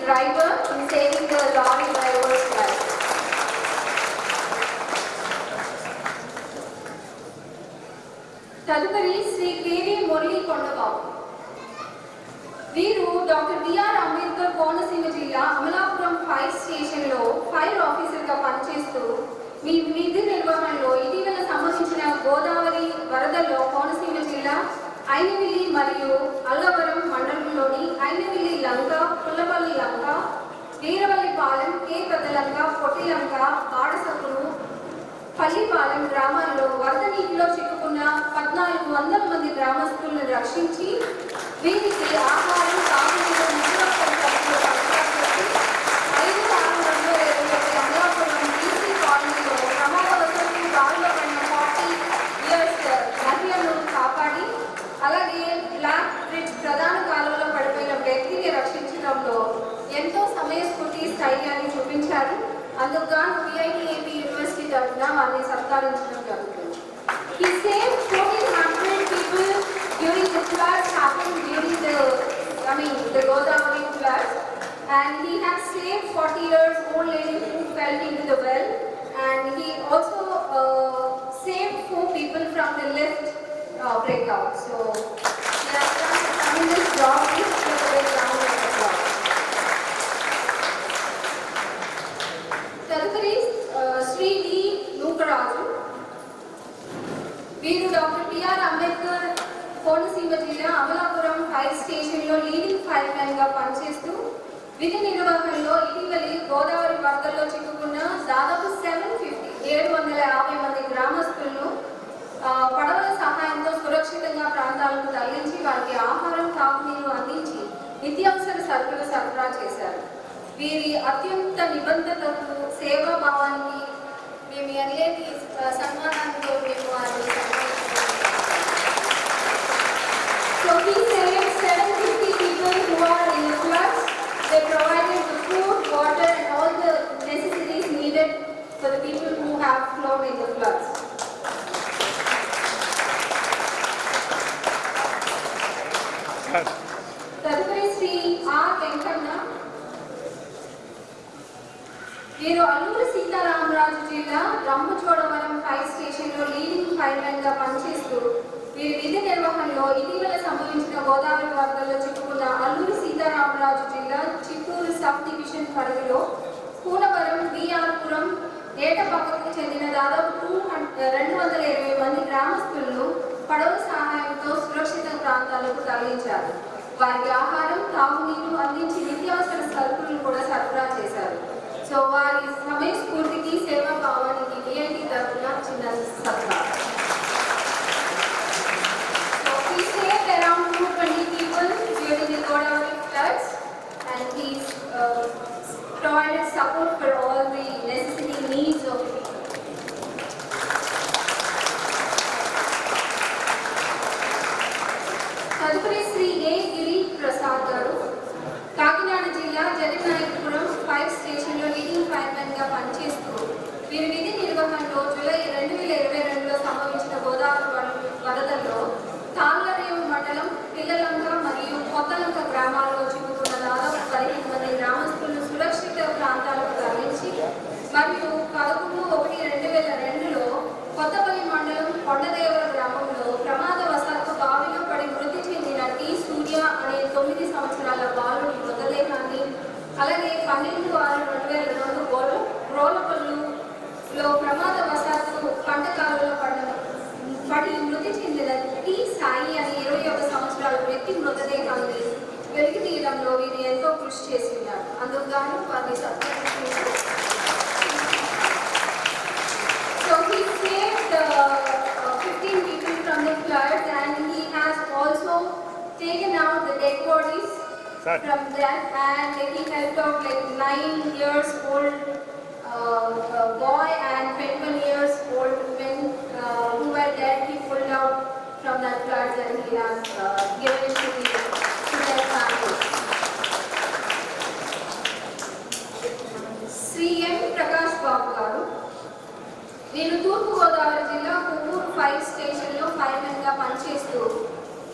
driver in saving the lorry driver's life. తదుపరి Shri KV Murali Kondababu. వీరు doctor BR Ambedkar Konaseema జిల్లా Amalapuram fire స్టేషన్లో fire ఆఫీసర్గా పనిచేస్తూ మీ విధి నిర్వహణలో ఇటీవల సంబంధించిన గోదావరి వరదల్లో కోనసీమ జిల్లా ఐనవిల్లి మరియు అల్లవరం మండలంలోని ఐనవిల్లి లంక, పుల్లపల్లి లంక, వీరవల్లిపాలెం, కే పెద్దలంక, పొట్టిలంక, బాడసకులు, పల్లిపాలెం గ్రామాల్లో వరద నీటిలో చిక్కుకున్న 1400 మంది గ్రామస్తులను రక్షించి వీరికి ఆహారం, తాగునీరు, నిత్యావసర సరుకులు సరఫరా చేసి 5/6/2021 అమలాపురం బీసీ కాలనీలో ప్రమాదవశాత్తు గాలిలో పడిన 40 years మహిళలను కాపాడి, అలాగే బ్లాక్ బ్రిడ్జ్ ప్రధాన కాలువలో పడిపోయిన వ్యక్తిని రక్షించడంలో ఎంతో సమయస్ఫూర్తి, స్థైర్యాన్ని చూపించారు. అందుకు గాను VIT-AP యూనివర్సిటీ తరఫున వారిని సత్కరించడం జరుగుతుంది. He saved 1400 people during the floods happened during the Godavari floods, and he has saved 40 years old lady who fell into the well, and he also saved 4 people from the lift breakout. So he has done a tremendous job. Please give a big round of applause. తదుపరి Shri D Nookaraju. వీరు doctor BR Ambedkar Konaseema జిల్లా Amalapuram fire స్టేషన్లో leading fire man గా పనిచేస్తూ విధి నిర్వహణలో ఇటీవలి గోదావరి వరదల్లో చిక్కుకున్న దాదాపు 750 మంది గ్రామస్తులను పడవల సహాయంతో సురక్షితంగా ప్రాంతాలకు తరలించి వారికి ఆహారం, తాగునీరు అందించి నిత్యావసర సరుకులు సరఫరా చేశారు. వీరి అత్యంత నిబద్ధతకు, సేవా భావానికి మేము ఎనలేని సన్మానాలతో మేము వారిని సన్మానిస్తున్నాము. So he saved 750 people who are in the floods. They provided the food, water and all the necessities needed for the people who have flown in the floods. తదుపరి శ్రీ ఆర్ వెంకన్న. వీరు అల్లూరి సీతారామరాజు జిల్లా రంపచోడవరం ఫైర్ స్టేషన్లో లీడింగ్ ఫైర్మెన్ గా పనిచేస్తూ వీరి విధి నిర్వహణలో ఇటీవల సంభవించిన గోదావరి వరదల్లో చిక్కుకున్న అల్లూరి సీతారామరాజు జిల్లా చిత్తూరు సబ్ డివిజన్ పరిధిలో కూనవరం, బిఆర్పురం, ఏటపక్కకు చెందిన దాదాపు 220 మంది గ్రామస్తులను పడవ సహాయంతో సురక్షిత ప్రాంతాలకు తరలించారు. వారికి ఆహారం, తాగునీరు అందించి నిత్యావసర సరుకులను కూడా సరఫరా చేశారు. సో వారి సమయస్ఫూర్తికి, సేవా భావానికి VIT తరఫున చిన్న సత్కారం. So he saved around 220 people during the Godavari floods, and he provided support for all the necessary needs of the people. తదుపరి శ్రీ ఏ గిరి ప్రసాద్ గారు. కాకినాడ జిల్లా జగన్నాయకపురం ఫైర్ స్టేషన్లో లీడింగ్ ఫైర్మెన్ గా పనిచేస్తూ వీరి విధి నిర్వహణలో జూలై 2022లో సంభవించిన గోదావరి వరదల్లో తాళ్లరేవు మండలం, పిల్లలంక మరియు కొత్తలంక గ్రామాల్లో చిక్కుకున్న దాదాపు 15 మంది గ్రామస్తులను సురక్షిత ప్రాంతాలకు తరలించి మరియు 11/1/2002లో కొత్తపల్లి మండలం కొండదేవర గ్రామంలో ప్రమాదవశాత్తు బావిలో పడి మృతి చెందిన టి సూర్య అనే 9 సంవత్సరాల బాలుడి మృతదేహాన్ని, అలాగే 12/6/2002 రోలపల్లులో ప్రమాదవశాత్తు పంటకాలలో పడి మృతి చెందిన టి సాయి అనే 21 సంవత్సరాల వ్యక్తి మృతదేహాన్ని వెలికి తీయడంలో వీరు ఎంతో కృషి చేసి ఉన్నారు. అందుకు గాను వారిని సత్కరించుకుంటూ. So he saved 15 people from the floods, and he has also taken out the dead bodies from that, and he helped out like 9 years old boy and 21 years old women who were dead. He pulled out from that floods and he has given it to their families. Sri M. Prakash Babu garu. వీరు తూర్పుగోదావరి జిల్లా Kovvur fire స్టేషన్లో firemen గా పనిచేస్తూ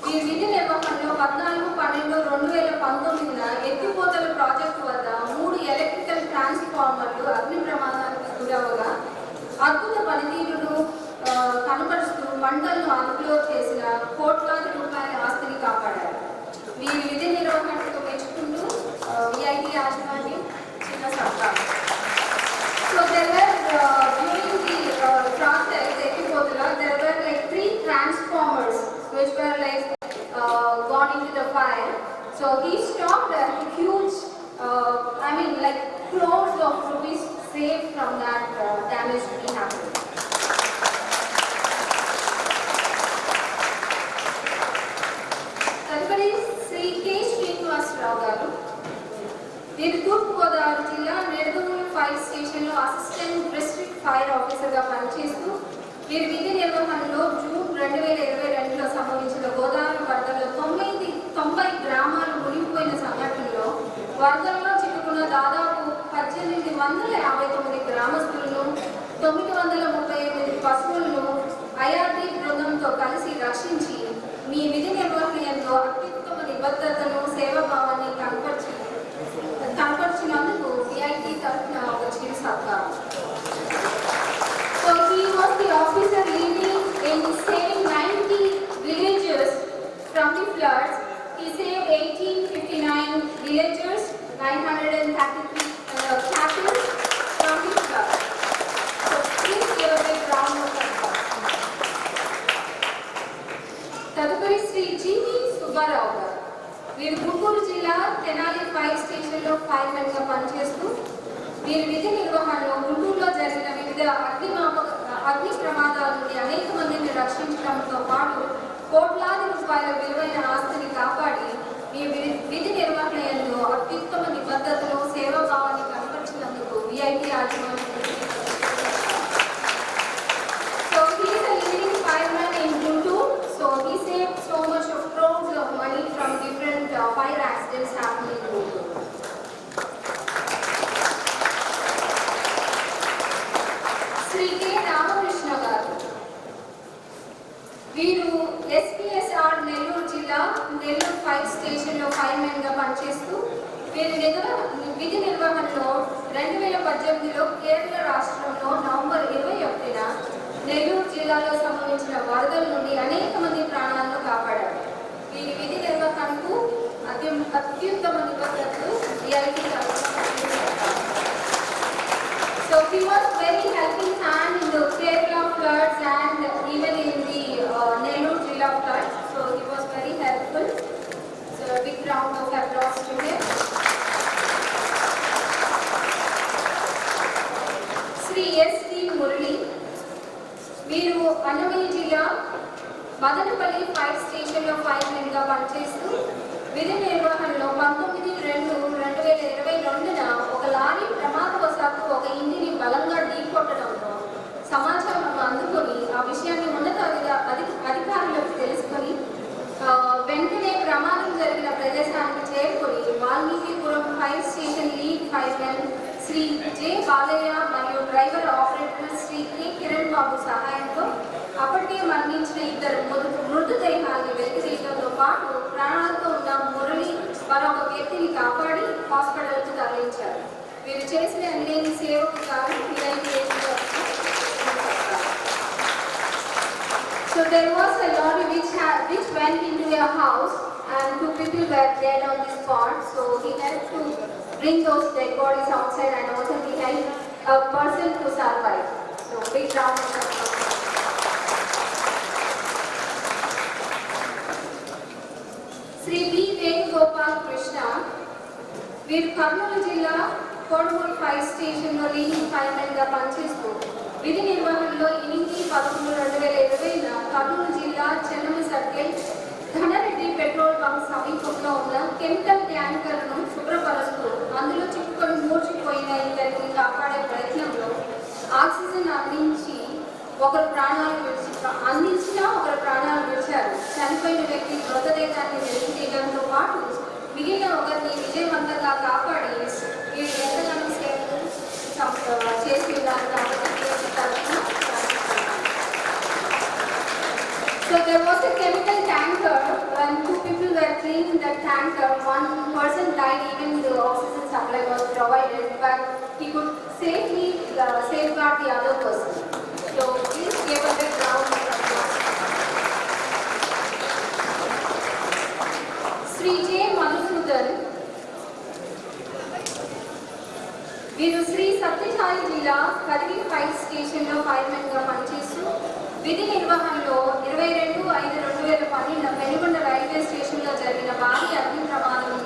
వీరి విధి నిర్వహణలో 14/12/2019 ఎత్తిపోతల project వద్ద So he stopped a huge, like crores of rupees saved from that damage to be happened. తదుపరి శ్రీ కె శ్రీనివాసరావు గారు వీరు తూర్పుగోదావరి జిల్లా నిడదవోలు ఫైర్ స్టేషన్లో అసిస్టెంట్ డిస్ట్రిక్ట్ ఫైర్ ఆఫీసర్గా పనిచేస్తూ వీరి విధి నిర్వహణలో జూన్ 2022లో సంభవించిన గోదావరి వరదల్లో 90 గ్రామాలు మునిగిపోయిన సంఘటనలో వరదల్లో చిక్కుకున్న దాదాపు 1859 గ్రామస్తులను 938 పశువులను ఐఆర్టీ బృందంతో కలిసి రక్షించి మీ విధి నిర్వహణలో అత్యుత్తమ నిబద్ధతను సేవాభావాన్ని కనపరిచినందుకు VIT తరఫున ఒక చిరు సత్కారం. So he was the officer leading in saving 90 villagers from the floods. He saved 1859 villagers, 933 cattle from the floods. So please give a big round of applause. తదుపరి శ్రీ జీవి సుబ్బారావు గారు వీరు గుంటూరు జిల్లా తెనాలి ఫైర్ స్టేషన్లో ఫైర్మెన్గా పనిచేస్తూ వీరి విధి నిర్వహణలో గుంటూరులో జరిగిన వివిధ అగ్ని ప్రమాదాల నుండి అనేక మందిని రక్షించడంతో పాటు కోట్లాది రూపాయల విలువైన ఆస్తిని కాపాడి మీ విధి నిర్వహణలో అత్యుత్తమ నిబద్ధతలో సేవాభావాన్ని కనపరిచినందుకు VIT యాజమాన్యం. So he is a leading fireman in Guntur. So he saved so much of crores of money from different fire accidents happening in Guntur. Shri K Ramakrishna garu వీరు SPSR నెల్లూరు జిల్లా నెల్లూరు ఫైర్ స్టేషన్లో ఫైర్మెన్గా పనిచేస్తూ వీరి విధి నిర్వహణలో 2018లో కేరళ రాష్ట్రంలో నవంబర్ 21న నెల్లూరు జిల్లాలో సంభవించిన వరదల నుండి అనేక మంది ప్రాణాలను కాపాడారు. వీరి విధి నిర్వహణకు అత్యుత్తమ నిబద్ధతలు VIT. So he was very helping hand in the Kerala floods and even in the Nellore Jilla floods. So he was very helpful. So a big round of applause to him. Sri S.D. Murali వీరు అన్నమయ్య జిల్లా Madanapalle fire స్టేషన్లో ఫైర్మెన్గా పనిచేస్తూ విధి నిర్వహణలో 19/2/2022న ఒక lorry ప్రమాదవశాత్తు ఒక ఇంటిని బలంగా ఢీకొట్టడంతో సమాచారం అందుకొని ఆ విషయాన్ని ఉన్నత అధికారులకు తెలుసుకొని వెంటనే ప్రమాదం జరిగిన ప్రదేశానికి చేరుకొని Valmikipuram fire station lead fireman Shri J Balayya మరియు driver operator Shri K Kiran Babu సహాయంతో అప్పటికే మరణించిన 2 మృతదేహాన్ని వెలికితీయడంతో పాటు ప్రాణాలతో ఉన్న మురళి మరొక వ్యక్తిని కాపాడి హాస్పిటల్కి తరలించారు. వీరు చేసిన అన్ని సేవకు గాను VIT. So there was a lorry which went into a house and 2 people were dead on the spot. So he helped to bring those dead bodies outside and also he helped a person to survive. So big round of applause. Shri వి వేణుగోపాల్ కృష్ణ వీరు కర్నూలు జిల్లా Kodumur fire స్టేషన్లో leading ఫైర్మెన్గా పనిచేస్తూ విధి నిర్వహణలో 8/11/2020న కర్నూలు జిల్లా చెన్నమి circle Dhana Reddy petrol bunk సమీపంలో ఉన్న chemical ట్యాంకర్ను శుభ్రపరుస్తూ అందులో చిక్కుకొని మూర్చిపోయిన ఇద్దరిని కాపాడే ప్రయత్నంలో ఆక్సిజన్ అందించినా ఒకరు ప్రాణాలు విడిచారు. చనిపోయిన వ్యక్తి మృతదేహాన్ని వెలికితీయడంతో పాటు మిగిలిన ఒకరిని విజయవంతంగా కాపాడి వీరు ఎంతగానో సేవలు చేసి ఉన్నారు కాబట్టి. So there was a chemical tanker. When 2 people were cleaning the tanker, one person died even the oxygen supply was provided, but he could safely safeguard the other person. So please give a big round of applause. Sri J. Madhusudan వీరు శ్రీ సత్యసాయి జిల్లా Kadiri fire స్టేషన్లో ఫైర్మెన్గా పనిచేస్తూ విధి నిర్వహణలో 22/5/2012 Veligonda railway స్టేషన్లో జరిగిన భారీ అగ్ని ప్రమాదం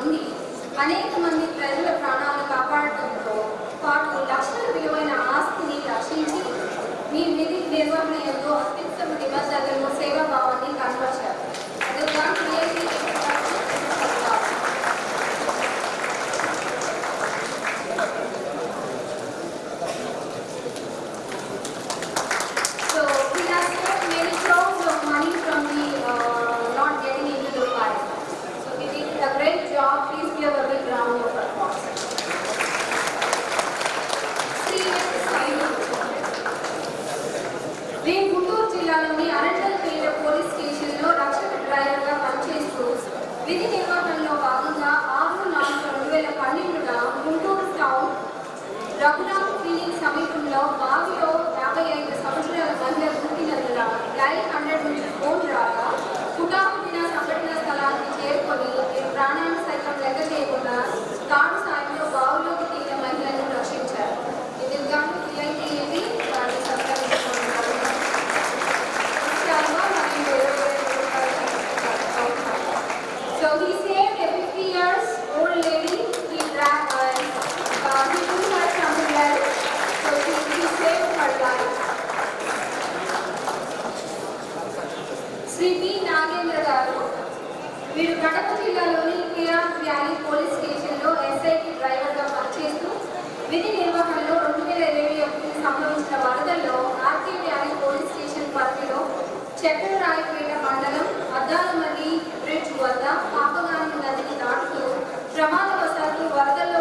విధి నిర్వహణలో భాగంగా 6/4/2012న గుంటూరు టౌన్ రఘురామ్ క్లినిక్ సమీపంలో బావిలో 55 సంవత్సరాల మహిళ పుట్టినందున డైల్ 100 నుంచి ఫోన్ రాగా హుటాహుటిన సంఘటన స్థలానికి చేరుకొని ప్రాణాన్ని సైతం లెక్క చేయకుండా తాడు సాయంలో బావిలోకి దిగిన మహిళలను రక్షించారు. ఇది గాను VIT-AP వారిని సత్కరించుకుంటున్నారు. So he saved a 50 years old lady. He took her from the well. So he saved her life. Shri B Nagendra garu వీరు కడప జిల్లాలోని కేఆర్ వ్యాలీ పోలీస్ స్టేషన్లో SIT డ్రైవర్గా పనిచేస్తూ విధి నిర్వహణలో 2021 సంభవించిన వరదల్లో ఆర్కే వ్యాలీ పోలీస్ స్టేషన్ పరిధిలో చక్రరాయపేట మండలం అద్దాలమల్లి బ్రిడ్జ్ వద్ద పాపగాని నదిని దాటుతూ ప్రమాదవశాత్తు వరదల్లో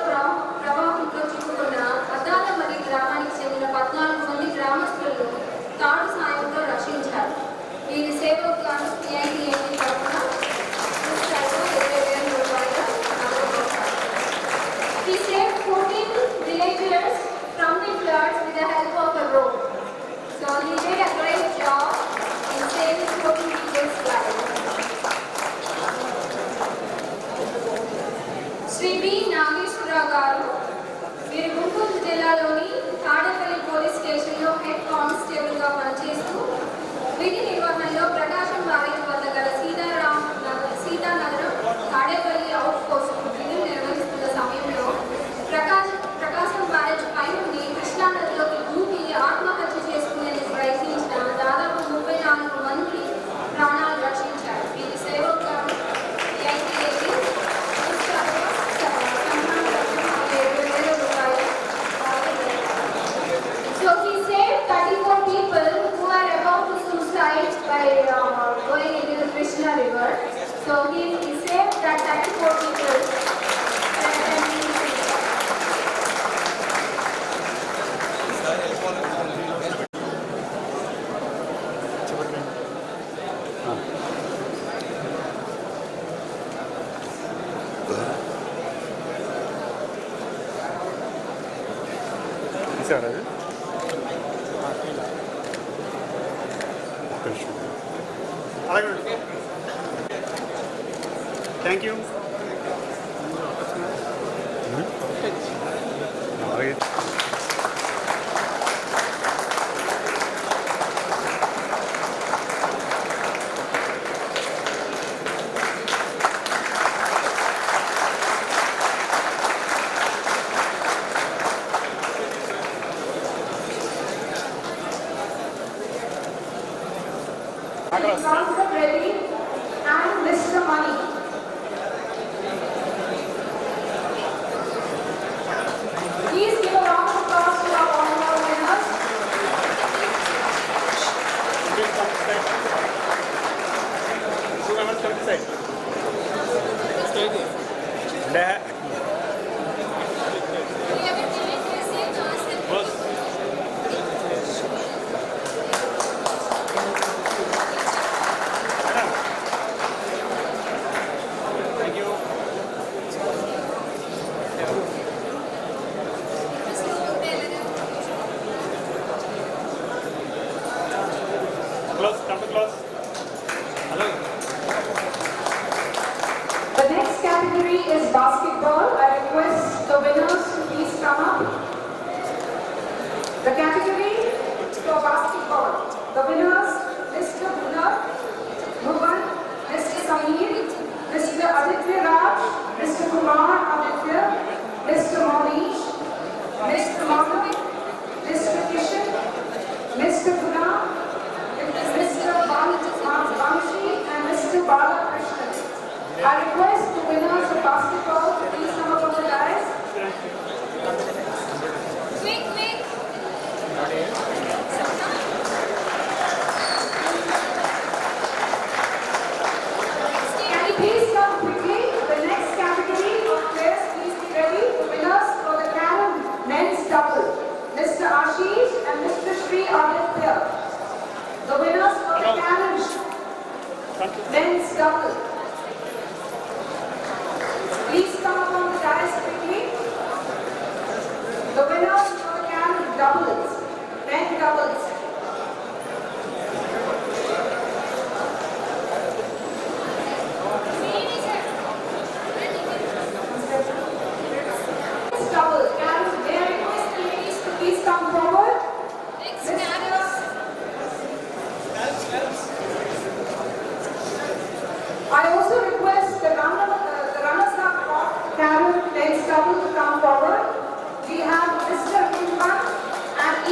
ప్రవాహంలో చిక్కుకున్న అద్దాలమల్లి గ్రామానికి చెందిన 14 మంది గ్రామస్తులను తాడు సాయంతో రక్షించారు. వీరి సేవకు గాను VIT-AP తరఫున He saved 14 villagers from the floods with the help of a rope. So he did a great job in saving 14 people's lives. Shri B Nageswararao garu వీరు గుంటూరు జిల్లాలోని తాడేపల్లి పోలీస్ స్టేషన్లో హెడ్ కానిస్టేబుల్గా పనిచేస్తూ విధి నిర్వహణలో ప్రకాశం బ్యారేజ్ వద్ద గల సీతానగరం తాడేపల్లి అవుట్ పోస్ట్ విధులు నిర్వహిస్తున్న సమయంలో ప్రకాశం బ్యారేజ్ పై నుండి కృష్ణానదిలోకి దూకి ఆత్మహత్య చేసుకునేందుకు ప్రయత్నించిన దాదాపు 34 మంది ప్రాణాలు రక్షించారు. వీరి సేవకు VIT-AP So he saved 34 people who are about to suicide by going into the Krishna river. So he saved that 34 people. Thank you. Transfer ready and Mr. Money. Please give a round of applause to our honorable winners. The next category is basketball. I request the winners to please come up. The category for basketball. The winners, Mr. Bhuvan, Mr. Sameer, Mr. Aditya Raj, Mr. Kumar Aditya, Mr. Monish, Mr. Madhav, Mr. Kishan, Mr. Puna, Mr. Vamshi, and Mr. Balakrishnan. I request the winners of basketball to please come up on the dais. Quick. Can you please come quickly? The next category of players, please be ready. The winners for the Carom men's double, Mr. Ashish and Mr. Sri Aditya. The winners for the Carom men's double,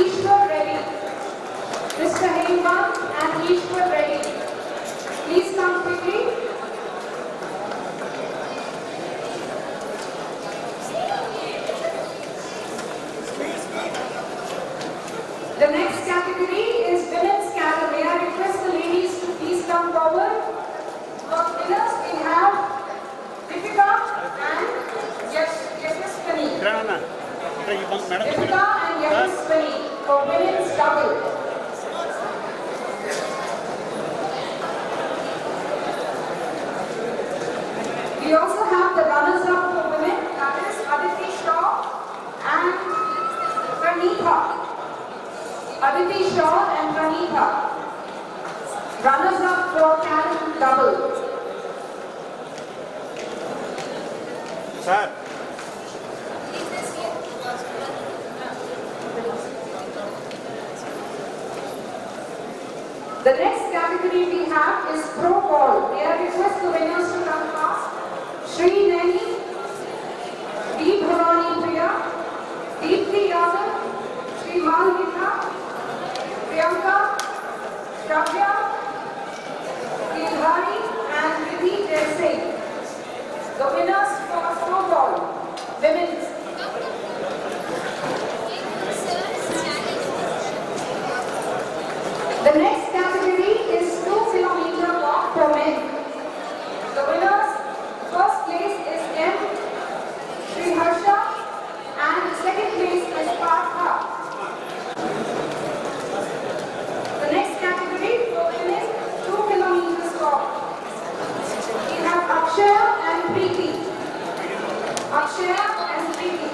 Ishwar Reddy. Mr. Hemant and Ishwar Reddy. Please come quickly. The next category is women's category. I request the ladies to please come forward. For winners, we have Deepika and Yashaswini. Deepika and Yashaswini for women's double. We also have the runners-up for women, that is Aditi Shaw and Pranitha. Aditi Shaw and Pranitha. Runners-up for Karen double. Sir. The next category we have is Pro Ball. We are request the winners to come fast. Sri Neni, D. Bhavani Priya, Deepthi Yadav, Sri Malvika, Priyanka, Shravya, Gilhari and Vidhi Desai. The winners for Pro Ball, women's. The next category is 2-kilometer walk for men. The winners, first place is M. Sri Harsha and second place is Partha. The next category for women, 2 kilometers walk. We have Akshaya and Preeti. Akshaya and Preeti.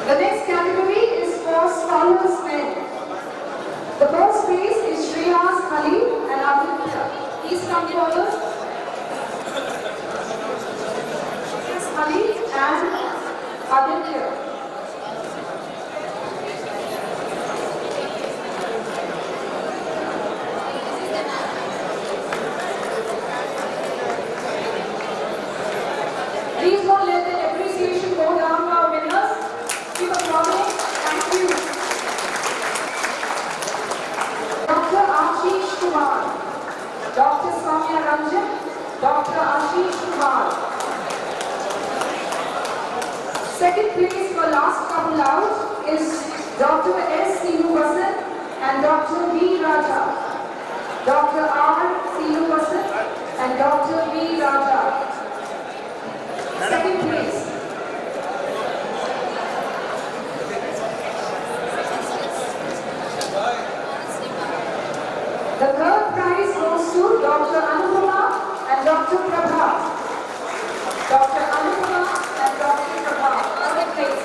The next category is for scholars men. The first place is Shreyas Khalil and Aditya. Please come forward. Shreyas Khalil and Aditya. Please don't let the appreciation go down to our winners. Keep applauding. Thank you. Dr. Ashish Kumar, Dr. Soumya Ranjan, Dr. Ashish Kumar. Second place for last couple out is Dr. S. Srinivasan and Dr. V. Raja. Dr. R. Srinivasan and Dr. V. Raja. Second place. The third prize goes to Dr. Anupama and Dr. Prabha. Dr. Anupama and Dr. Prabha. Third place.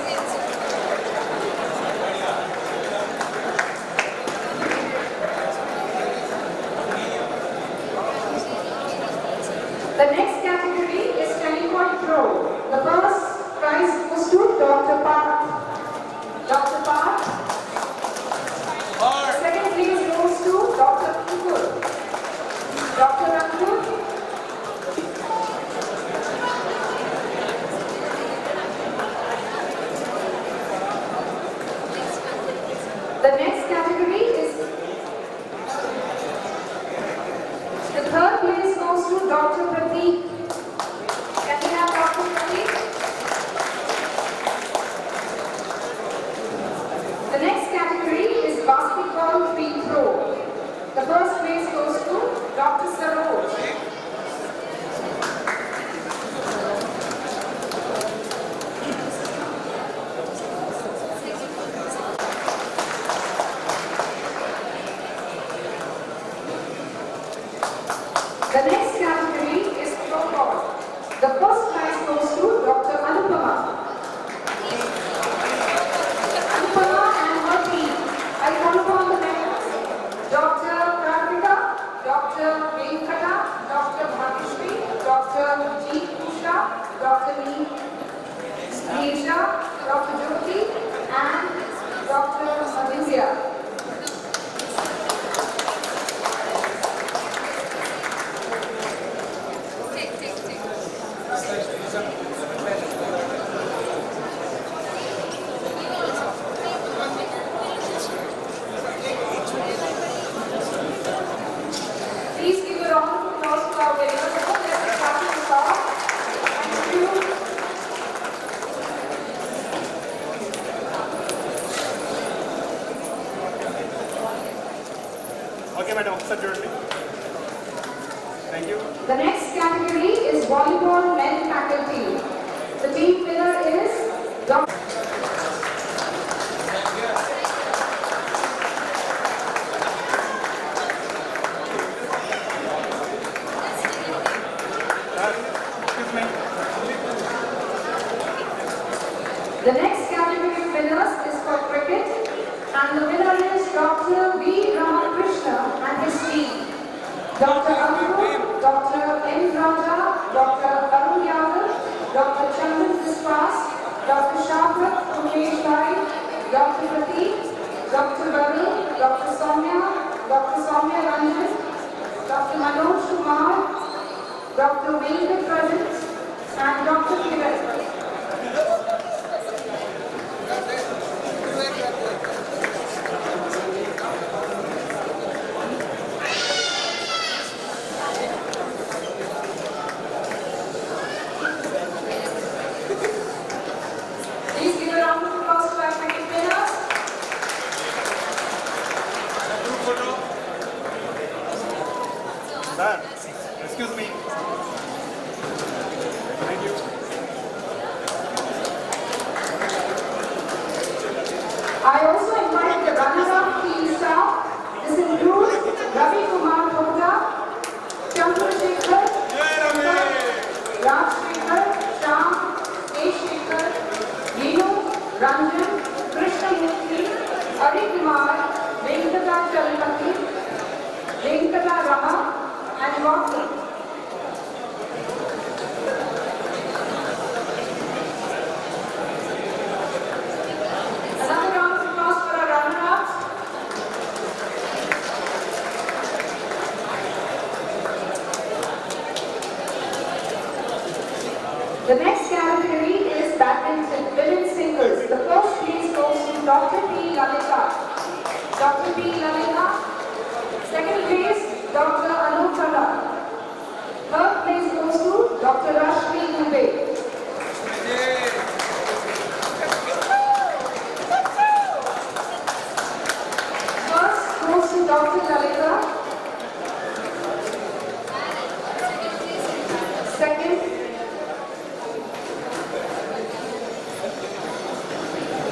The next category is 20-point throw. The first prize goes to Dr. Parth. Dr. Parth. Second place goes to Dr. Ankur. Dr. Ankur. The next category is the third place goes to Dr. Prateek. Can we have Dr. Prateek? The next category is basketball free throw. The first place goes to Dr. Saroj. The next category is throw ball. The first prize goes to Dr. Anupama. Anupama and her team. I call upon the members, Dr. Kartika, Dr. Venkata, Dr. Bhagyashree, Dr. G. Usha, Dr. Neesha, Dr. Jyoti, and Dr. Madhurya. Please give a round of applause to our winners. Let's start with the top. Thank you. Okay, madam, absolutely. Thank you. The next category is volleyball men faculty. The team winner is Dr. Excuse me. The next category of winners is for cricket, and the winner is Dr. V. Ramakrishna and his team. Dr. Amru, Dr. N. Raja, Dr. Arun Yadav, Dr. Chandan Biswas, Dr. Shafat Umesh Bhai, Dr. Prateek, Dr. Varun, Dr. Soumya Ranjan, Dr. Manoj Kumar, Dr. Venkat Rajan, and Dr. Kiran. Please give a round of applause to our cricket winners. Sir, excuse me. Thank you. I also invite the runner-up team staff. This includes Ravi Kumar Gupta, Chandrasekhar, Raj Shekhar, Shyam, A. Shekhar, Vinu, Ranjan, Krishnamurthy, Ari Kumar, Venkata Chalpati, Venkata Rama, and Rocky. Another round of applause for our runner-ups. The next category is badminton women's singles. The first place goes to Dr. P. Lalita. Dr. P. Lalita. Second place, Dr. Anupala. Third place goes to Dr. Rashmi Dubey. First goes to Dr. Lalita. Second,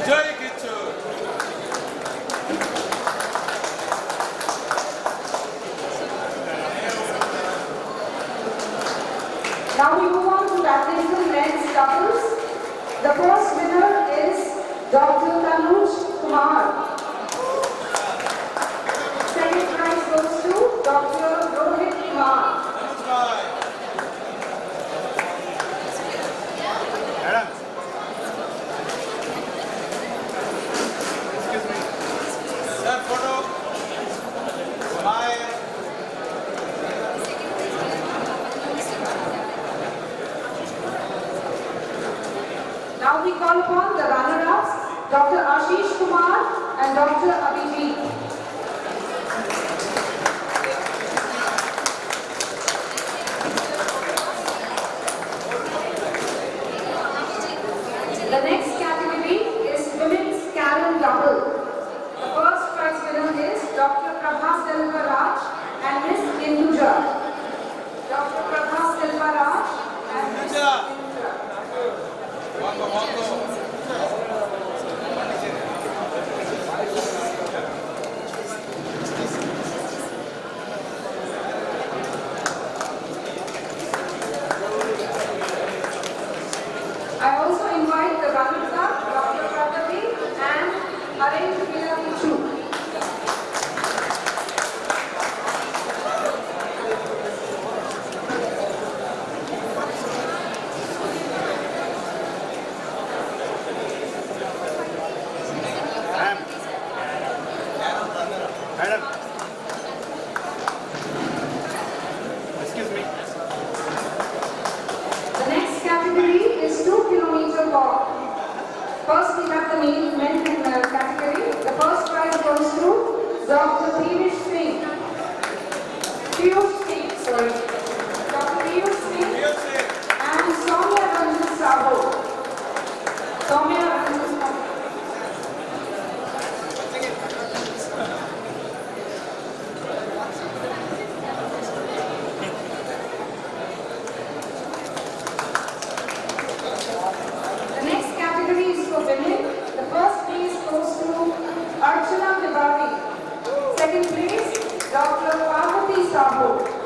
Jai Kichur. now we move on to badminton men's doubles. The first winner is Dr. Tanuj Kumar. Second prize goes to Dr. Rohit Kumar. Madam. Excuse me. Sir, photo. Smile. Now we call upon the runner-ups, Dr. Ashish Kumar and Dr. Abhijit. The next category is women's Karen double. The first prize winner is Dr. Prabha Selvaraj and Miss Induja. Dr. Prabha Selvaraj and Miss Induja. First, we have the men category. The first prize goes to Dr. Piyush Singh. Dr. Piyush Singh and Soumya Ranjan Sahu. Soumya Ranjan Sahu. The next category is for women. The first place goes to Archana Tiwari. Second place, Dr. Parvati Sahu.